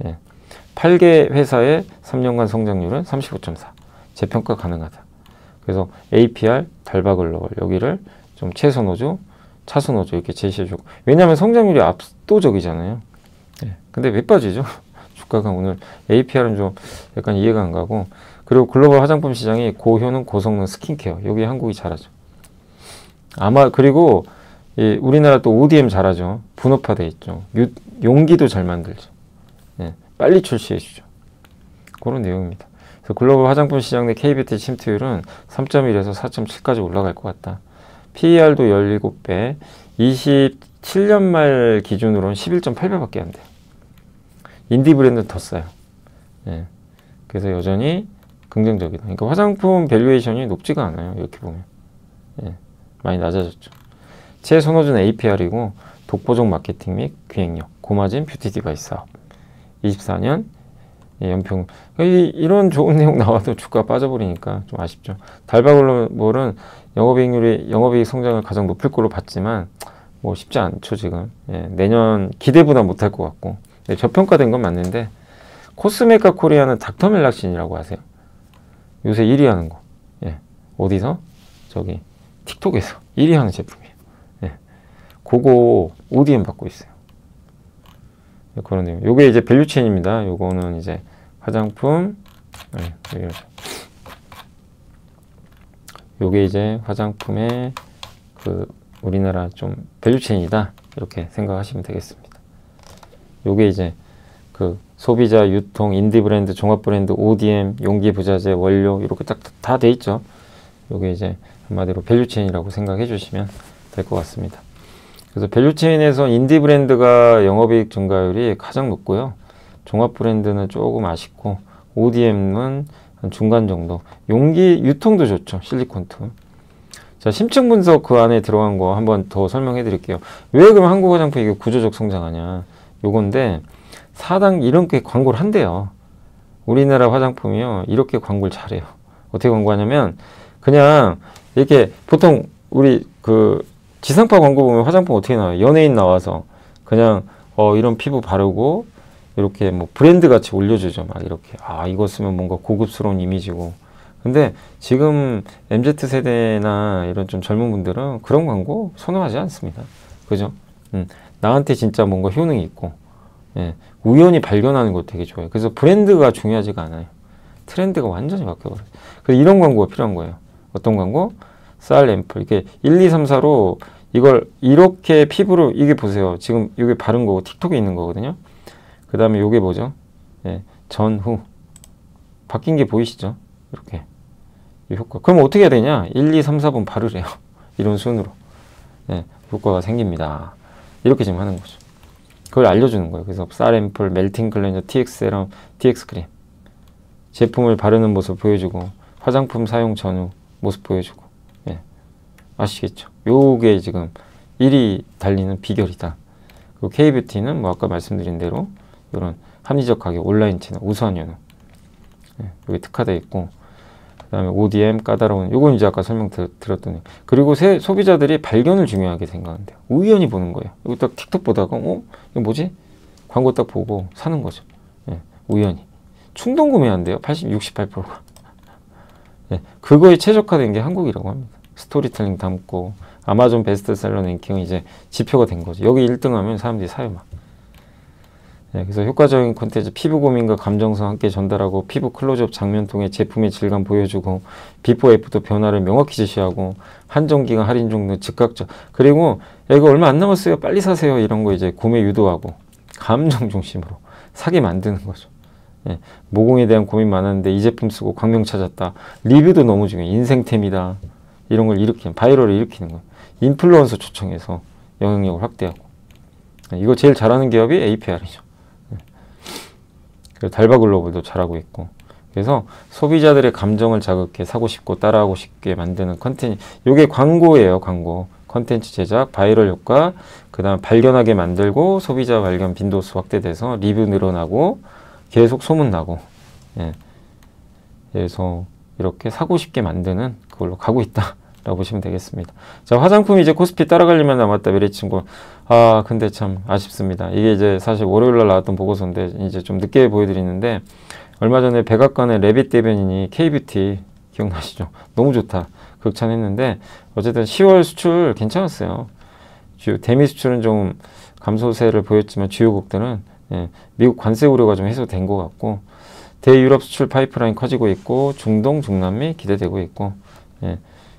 예. 8개 회사의 3년간 성장률은 35.4. 재평가 가능하다. 그래서 APR, 달바글로벌 여기를 좀 최선호주, 차선호주 이렇게 제시해주고. 왜냐하면 성장률이 압도적이잖아요. 예. 근데 왜 빠지죠? 주가가 오늘 APR은 좀 약간 이해가 안 가고. 그리고 글로벌 화장품 시장이 고효능 고성능 스킨케어. 여기 한국이 잘하죠. 아마 그리고 우리나라 또 ODM 잘하죠. 분업화돼 있죠. 용기도 잘 만들죠. 예. 빨리 출시해 주죠. 그런 내용입니다. 그래서 글로벌 화장품 시장 내 K뷰티 침투율은 3.1에서 4.7까지 올라갈 것 같다. PER도 17배, 27년 말 기준으로는 11.8배밖에 안 돼요. 인디 브랜드는 더 싸요. 예. 그래서 여전히 긍정적이다. 그러니까 화장품 밸류에이션이 높지가 않아요. 이렇게 보면. 예. 많이 낮아졌죠. 최선호주는 APR이고 독보적 마케팅 및 기획력, 고마진 뷰티 디바이스 사업. 24년 연평. 이런 좋은 내용 나와도 주가 빠져버리니까 좀 아쉽죠. 달바글로벌은 영업이익 성장을 가장 높을 걸로 봤지만 뭐 쉽지 않죠 지금. 예, 내년 기대보다 못할 것 같고. 네, 저평가된 건 맞는데, 코스메카 코리아는 닥터멜락신이라고 하세요. 요새 1위 하는 거. 예, 어디서? 저기 틱톡에서 1위 하는 제품이에요. 예, 그거 ODM 받고 있어요. 그런 내용. 요게 이제 밸류체인입니다. 요거는 이제 화장품. 네, 요게 이제 화장품의 그 우리나라 좀 밸류체인이다. 이렇게 생각하시면 되겠습니다. 요게 이제 그 소비자, 유통, 인디 브랜드, 종합 브랜드, ODM, 용기 부자재, 원료 이렇게 딱 다 돼 있죠. 요게 이제 한마디로 밸류체인이라고 생각해 주시면 될 것 같습니다. 그래서 밸류체인에서 인디 브랜드가 영업이익 증가율이 가장 높고요. 종합 브랜드는 조금 아쉽고, ODM은 한 중간 정도. 용기 유통도 좋죠. 실리콘투. 자, 심층 분석 그 안에 들어간 거 한번 더 설명해 드릴게요. 왜 그럼 한국 화장품이 이게 구조적 성장하냐. 요건데, 사당 이렇게 광고를 한대요. 우리나라 화장품이요. 이렇게 광고를 잘해요. 어떻게 광고하냐면, 그냥 이렇게 보통 우리 그 지상파 광고 보면 화장품 어떻게 나와요? 연예인 나와서 그냥 이런 피부 바르고 이렇게 뭐 브랜드 같이 올려주죠. 막 이렇게. 이거 쓰면 뭔가 고급스러운 이미지고. 근데 지금 MZ세대나 이런 좀 젊은 분들은 그런 광고 선호하지 않습니다. 그죠? 나한테 진짜 뭔가 효능이 있고, 예, 우연히 발견하는 거 되게 좋아요. 그래서 브랜드가 중요하지가 않아요. 트렌드가 완전히 바뀌어버려요. 그래서 이런 광고가 필요한 거예요. 어떤 광고? 쌀, 앰플. 이렇게 1, 2, 3, 4로 이걸 이렇게 피부로 이게 보세요. 지금 이게 바른 거고 틱톡에 있는 거거든요. 그 다음에 이게 뭐죠? 예, 전후 바뀐 게 보이시죠? 이렇게 이 효과. 그럼 어떻게 해야 되냐? 1, 2, 3, 4번 바르래요. 이런 순으로 예, 효과가 생깁니다. 이렇게 지금 하는 거죠. 그걸 알려주는 거예요. 그래서 쌀 앰플, 멜팅 클렌저, TX 세럼, TX 크림 제품을 바르는 모습 보여주고 화장품 사용 전후 모습 보여주고 예, 아시겠죠? 요게 지금 1위 달리는 비결이다. 그리고 K뷰티는 뭐 아까 말씀드린 대로 이런 합리적 가격 온라인 채널 우수한 연후 예, 여기 특화되어 있고 그 다음에 ODM 까다로운 요건 이제 아까 설명 드렸더니 그리고 소비자들이 발견을 중요하게 생각한대요. 우연히 보는 거예요. 이거 딱 틱톡 보다가 이거 뭐지? 광고 딱 보고 사는 거죠. 예, 우연히 충동 구매한대요. 68%가 예, 그거에 최적화된 게 한국이라고 합니다. 스토리텔링 담고 아마존 베스트셀러 랭킹은 이제 지표가 된 거죠. 여기 1등하면 사람들이 사요 막. 예, 그래서 효과적인 콘텐츠 피부 고민과 감정성 함께 전달하고 피부 클로즈업 장면 통해 제품의 질감 보여주고 비포 애프터 변화를 명확히 제시하고 한정기간 할인 종류 즉각적 그리고 야, 이거 얼마 안 남았어요 빨리 사세요 이런 거 이제 구매 유도하고 감정 중심으로 사게 만드는 거죠. 예, 모공에 대한 고민 많았는데 이 제품 쓰고 광명 찾았다. 리뷰도 너무 중요해요. 인생템이다. 이런 걸 일으키는 바이럴을 일으키는 거예요. 인플루언서 초청해서 영향력을 확대하고 예, 이거 제일 잘하는 기업이 APR이죠. 달바글로벌도 잘하고 있고 그래서 소비자들의 감정을 자극해 사고 싶고 따라하고 싶게 만드는 컨텐츠 이게 광고예요. 광고 컨텐츠 제작 바이럴 효과 그 다음 발견하게 만들고 소비자 발견 빈도수 확대돼서 리뷰 늘어나고 계속 소문나고 예. 그래서 이렇게 사고 싶게 만드는 그걸로 가고 있다 라고 보시면 되겠습니다. 자 화장품이 이제 코스피 따라가려면 남았다 미래친구 아 근데 참 아쉽습니다. 이게 이제 사실 월요일날 나왔던 보고서인데 이제 좀 늦게 보여드리는데 얼마 전에 백악관의 레빗 대변인이 K뷰티 기억나시죠? 너무 좋다 극찬했는데 어쨌든 10월 수출 괜찮았어요. 대미 수출은 좀 감소세를 보였지만 주요국들은 예, 미국 관세 우려가 좀 해소된 것 같고 대유럽 수출 파이프라인 커지고 있고 중동 중남미 기대되고 있고 예,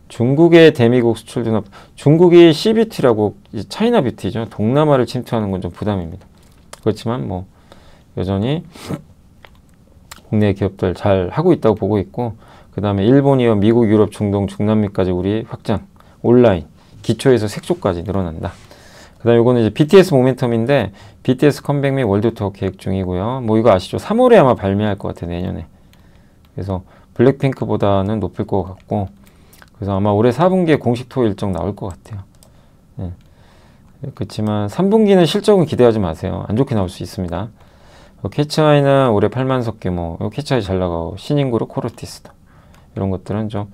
중국의 대미국 수출 둔화 중국이 C뷰티라고 차이나 뷰티죠. 동남아를 침투하는 건 좀 부담입니다. 그렇지만 뭐 여전히 국내 기업들 잘 하고 있다고 보고 있고 그 다음에 일본이요 미국 유럽 중동 중남미까지 우리 확장 온라인 기초에서 색소까지 늘어난다. 그 다음에 이거는 이제 BTS 모멘텀인데 BTS 컴백 및 월드 투어 계획 중이고요. 뭐 이거 아시죠? 3월에 아마 발매할 것 같아요. 내년에. 그래서 블랙핑크보다는 높을 것 같고 그래서 아마 올해 4분기에 공식 투어 일정 나올 것 같아요. 예. 그렇지만 3분기는 실적은 기대하지 마세요. 안 좋게 나올 수 있습니다. 캐치아이는 올해 8만석 규모 캐치아이 잘 나가고 신인그룹 코르티스도 이런 것들은 좀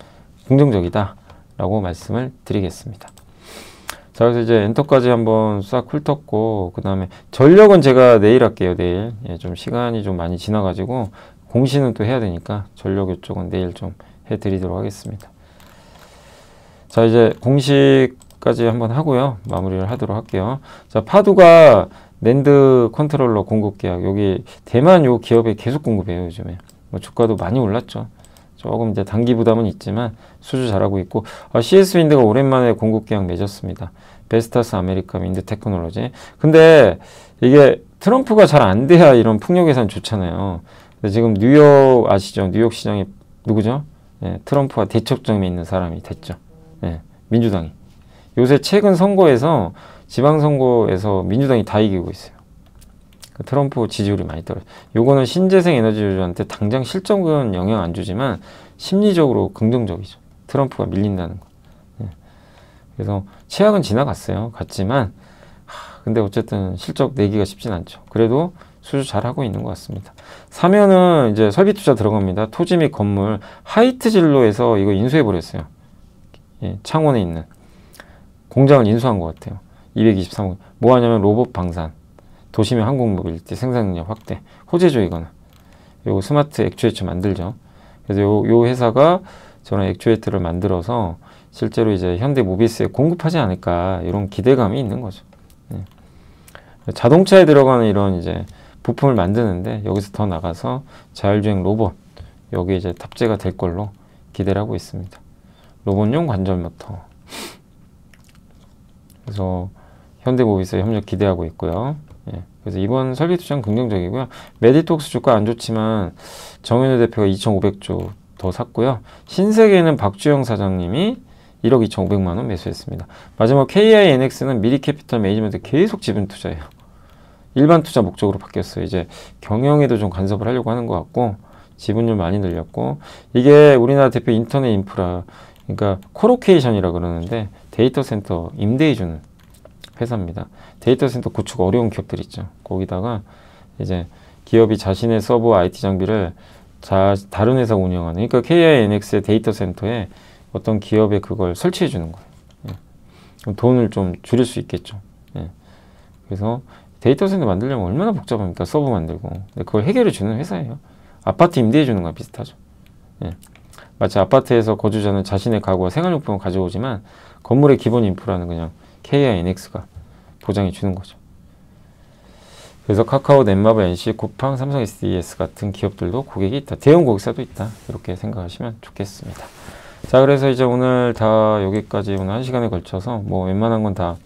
긍정적이다 라고 말씀을 드리겠습니다. 자 그래서 이제 엔터까지 한번 싹 훑었고 그 다음에 전력은 제가 내일 할게요. 내일 예, 좀 시간이 좀 많이 지나가지고 공시는 또 해야 되니까 전력 이쪽은 내일 좀 해드리도록 하겠습니다. 자 이제 공식까지 한번 하고요. 마무리를 하도록 할게요. 자 파두가 낸드 컨트롤러 공급 계약 여기 대만 요 기업에 계속 공급해요. 요즘에 뭐 주가도 많이 올랐죠. 조금 이제 단기 부담은 있지만 수주 잘하고 있고 CS 윈드가 오랜만에 공급 계약 맺었습니다. 베스타스 아메리카 윈드 테크놀로지. 근데 이게 트럼프가 잘 안 돼야 이런 풍력 예산 좋잖아요. 근데 지금 뉴욕 아시죠? 뉴욕 시장이 누구죠? 예, 트럼프와 대척점에 있는 사람이 됐죠. 예, 민주당이. 요새 최근 선거에서 지방선거에서 민주당이 다 이기고 있어요. 트럼프 지지율이 많이 떨어져요. 요거는 신재생 에너지주한테 당장 실적은 영향 안 주지만 심리적으로 긍정적이죠. 트럼프가 밀린다는 거. 예. 그래서 최악은 지나갔어요. 갔지만 근데 어쨌든 실적 내기가 쉽진 않죠. 그래도 수주 잘하고 있는 것 같습니다. 사면은 이제 설비 투자 들어갑니다. 토지 및 건물 하이트 진로에서 이거 인수해버렸어요. 예, 창원에 있는 공장을 인수한 것 같아요. 223억. 뭐 하냐면 로봇 방산, 도시명 항공모빌리티, 생산능력 확대, 호재죠 이거는. 요거 스마트 액추에이터 만들죠. 그래서 요 회사가 저런 액추에이터를 만들어서 실제로 이제 현대 모비스에 공급하지 않을까 이런 기대감이 있는 거죠. 예. 자동차에 들어가는 이런 이제 부품을 만드는데 여기서 더 나가서 자율주행 로봇 여기 이제 탑재가 될 걸로 기대를 하고 있습니다. 로봇용 관절 모터. 그래서 현대모비스의 협력 기대하고 있고요. 예, 그래서 이번 설비 투자는 긍정적이고요. 메디톡스 주가 안 좋지만 정현우 대표가 2,500조 더 샀고요. 신세계는 박주영 사장님이 1억 2,500만 원 매수했습니다. 마지막 KINX는 미리캐피털 매니지먼트 계속 지분 투자예요. 일반 투자 목적으로 바뀌었어요. 이제 경영에도 좀 간섭을 하려고 하는 것 같고 지분율 많이 늘렸고 이게 우리나라 대표 인터넷 인프라 그러니까 코로케이션이라 그러는데 데이터 센터 임대해주는 회사입니다. 데이터 센터 구축 어려운 기업들 있죠. 거기다가 이제 기업이 자신의 서버 IT 장비를 다른 회사가 운영하는 그러니까 KINX의 데이터 센터에 어떤 기업에 그걸 설치해 주는 거예요. 예. 돈을 좀 줄일 수 있겠죠. 예. 그래서 데이터 센터 만들려면 얼마나 복잡합니까? 서버 만들고. 근데 그걸 해결해 주는 회사예요. 아파트 임대해 주는 거랑 비슷하죠. 예. 마치 아파트에서 거주자는 자신의 가구와 생활용품을 가져오지만 건물의 기본 인프라는 그냥 KINX가 보장해 주는 거죠. 그래서 카카오, 넷마블, NC, 쿠팡, 삼성 SDS 같은 기업들도 고객이 있다. 대형 고객사도 있다. 이렇게 생각하시면 좋겠습니다. 자, 그래서 이제 오늘 다 여기까지 오늘 1시간에 걸쳐서 뭐 웬만한 건 다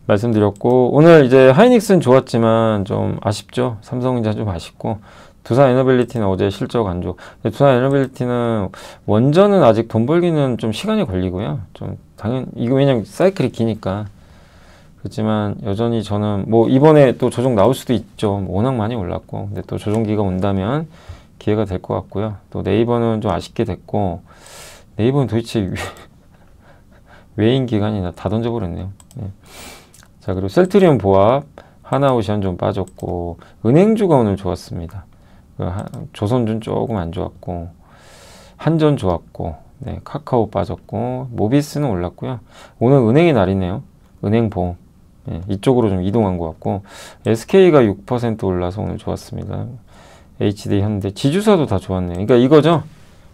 말씀드렸고 오늘 이제 하이닉스는 좋았지만 좀 아쉽죠. 삼성전자 좀 아쉽고 두산 에너빌리티는 어제 실적 안 좋고 두산 에너빌리티는 원전은 아직 돈 벌기는 좀 시간이 걸리고요. 좀 당연 이거 왜냐면 사이클이 기니까 그렇지만 여전히 저는 뭐 이번에 또 조정 나올 수도 있죠. 워낙 많이 올랐고 근데 또 조정기가 온다면 기회가 될 것 같고요. 또 네이버는 좀 아쉽게 됐고 네이버는 도대체 외인 기관이나 다 던져버렸네요. 네. 자 그리고 셀트리온 보합, 하나오션 좀 빠졌고 은행주가 오늘 좋았습니다. 조선준 조금 안 좋았고 한전 좋았고 네, 카카오 빠졌고 모비스는 올랐고요. 오늘 은행의 날이네요. 은행보험 네, 이쪽으로 좀 이동한 것 같고 SK가 6% 올라서 오늘 좋았습니다. HD 현대 지주사도 다 좋았네요. 그러니까 이거죠.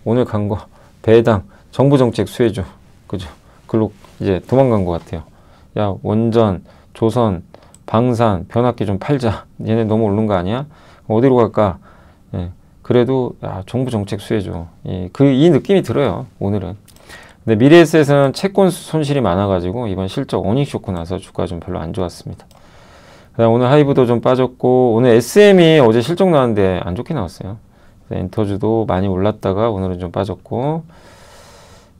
오늘 간 거 배당 정부정책 수혜주 그죠? 글로 이제 도망간 것 같아요. 야 원전 조선 방산 변압기 좀 팔자. 얘네 너무 오른 거 아니야? 어디로 갈까? 예, 그래도 야, 정부 정책 수혜주. 예, 이 느낌이 들어요. 오늘은. 근데 미래에셋은 채권 손실이 많아가지고 이번 실적 어닝 쇼크 나서 주가 좀 별로 안 좋았습니다. 그다음 오늘 하이브도 좀 빠졌고 오늘 SM이 어제 실적 나왔는데 안 좋게 나왔어요. 엔터주도 많이 올랐다가 오늘은 좀 빠졌고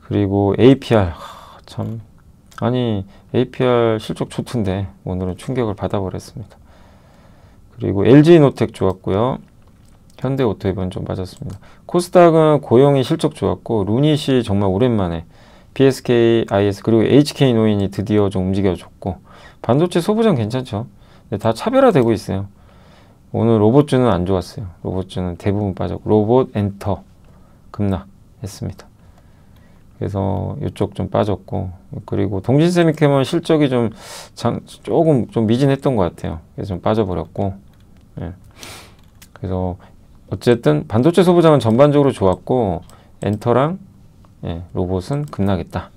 그리고 APR 참 아니 APR 실적 좋던데 오늘은 충격을 받아버렸습니다. 그리고 LG노텍 좋았고요. 현대오토 이번 좀 빠졌습니다. 코스닥은 고영이 실적 좋았고 루닛이 정말 오랜만에 PSK, IS 그리고 HK노인이 드디어 좀 움직여줬고 반도체 소부장 괜찮죠. 근데 다 차별화되고 있어요. 오늘 로봇주는 안 좋았어요. 로봇주는 대부분 빠졌고 로봇 엔터 급락했습니다. 그래서 이쪽 좀 빠졌고 그리고 동진세미캠은 실적이 조금 좀 미진했던 것 같아요. 그래서 좀 빠져버렸고 예. 그래서 어쨌든 반도체 소부장은 전반적으로 좋았고 엔터랑 예, 로봇은 급락했다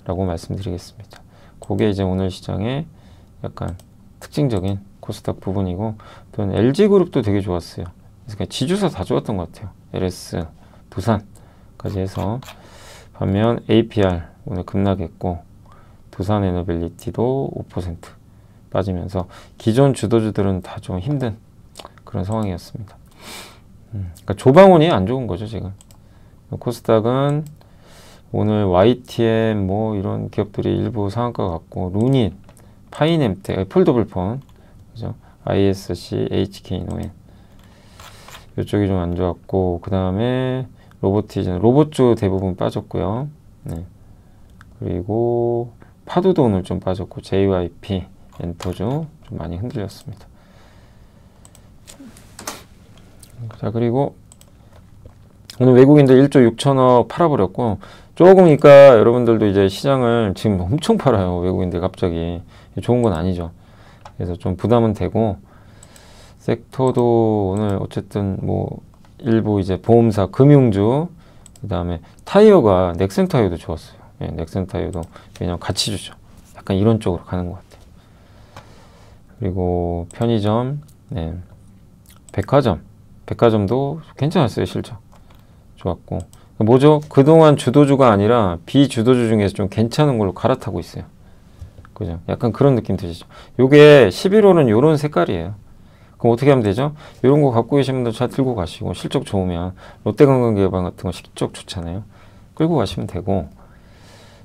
라고 말씀드리겠습니다. 그게 이제 오늘 시장의 약간 특징적인 코스닥 부분이고 또 LG그룹도 되게 좋았어요. 그래서 그냥 지주사 다 좋았던 것 같아요. LS, 두산까지 해서 반면 APR 오늘 급락했고 두산 에너빌리티도 5% 빠지면서 기존 주도주들은 다 좀 힘든 그런 상황이었습니다. 그러니까 조방원이 안 좋은 거죠 지금. 코스닥은 오늘 YTM 뭐 이런 기업들이 일부 상한가 같고 루닛, 파이넴텍, 폴더블폰, 그죠? ISC, HK노인 이쪽이 좀 안 좋았고 그 다음에 로보티즌, 로봇주 대부분 빠졌고요. 네. 그리고 파도도 오늘 좀 빠졌고 JYP, 엔터주 좀 많이 흔들렸습니다. 자 그리고 오늘 외국인들 1조 6천억 팔아버렸고 조금이니까 여러분들도 이제 시장을 지금 엄청 팔아요. 외국인들 갑자기. 좋은 건 아니죠. 그래서 좀 부담은 되고 섹터도 오늘 어쨌든 뭐 일부 이제 보험사, 금융주 그 다음에 타이어가 넥센 타이어도 좋았어요. 예, 넥센 타이어도 왜냐면 같이 주죠. 약간 이런 쪽으로 가는 것 같아요. 그리고 편의점, 네. 백화점도 괜찮았어요. 실적 좋았고 뭐죠? 그동안 주도주가 아니라 비주도주 중에서 좀 괜찮은 걸로 갈아타고 있어요. 그죠? 약간 그런 느낌 드시죠? 요게 11호는 요런 색깔이에요. 그럼 어떻게 하면 되죠? 이런 거 갖고 계신 분들 잘 들고 가시고, 실적 좋으면 롯데관광기업안 같은 거 실적 좋잖아요. 끌고 가시면 되고,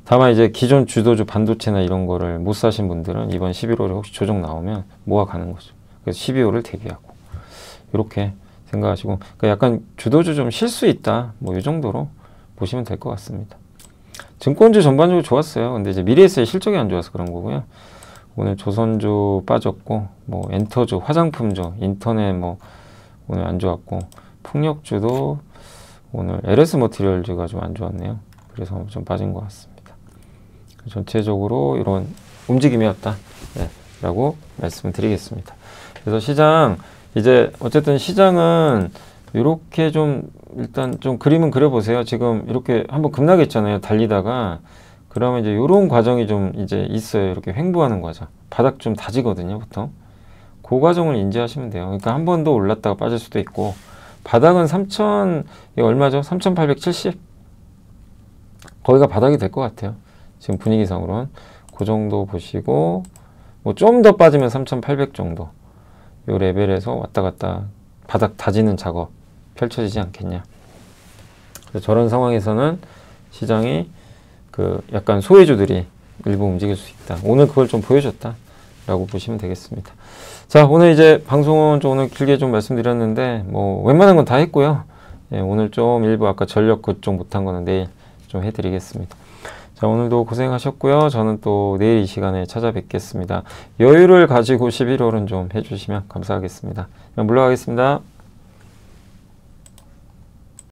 다만 이제 기존 주도주 반도체나 이런 거를 못 사신 분들은 이번 11월에 혹시 조정 나오면 모아가는 거죠. 그래서 12월을 대비하고 이렇게 생각하시고, 그러니까 약간 주도주 좀 쉴 수 있다, 뭐 이 정도로 보시면 될 것 같습니다. 증권주 전반적으로 좋았어요. 근데 이제 미래에셋의 실적이 안 좋아서 그런 거고요. 오늘 조선주 빠졌고, 뭐 엔터주, 화장품주, 인터넷 뭐 오늘 안 좋았고, 풍력주도 오늘 LS 머티리얼즈가 좀 안 좋았네요. 그래서 좀 빠진 것 같습니다. 전체적으로 이런 움직임이었다, 네, 라고 말씀을 드리겠습니다. 그래서 시장, 이제 어쨌든 시장은 이렇게 좀 일단 좀 그림은 그려보세요. 지금 이렇게 한번 급락했잖아요. 달리다가. 그러면 이제 이런 과정이 좀 이제 있어요. 이렇게 횡보하는 과정. 바닥 좀 다지거든요, 보통. 그 과정을 인지하시면 돼요. 그러니까 한 번 더 올랐다가 빠질 수도 있고, 바닥은 3,000, 이게 얼마죠? 3,870? 거기가 바닥이 될 것 같아요. 지금 분위기상으로는. 그 정도 보시고, 뭐 좀 더 빠지면 3,800 정도. 요 레벨에서 왔다 갔다 바닥 다지는 작업 펼쳐지지 않겠냐. 그래서 저런 상황에서는 시장이 그 약간 소외주들이 일부 움직일 수 있다. 오늘 그걸 좀 보여줬다 라고 보시면 되겠습니다. 자, 오늘 이제 방송은 좀 오늘 길게 좀 말씀드렸는데, 뭐 웬만한 건 다 했고요. 예, 오늘 좀 일부 아까 전력 그쪽 못한 거는 내일 좀 해드리겠습니다. 자, 오늘도 고생하셨고요. 저는 또 내일 이 시간에 찾아뵙겠습니다. 여유를 가지고 11월은 좀 해주시면 감사하겠습니다. 물러가겠습니다.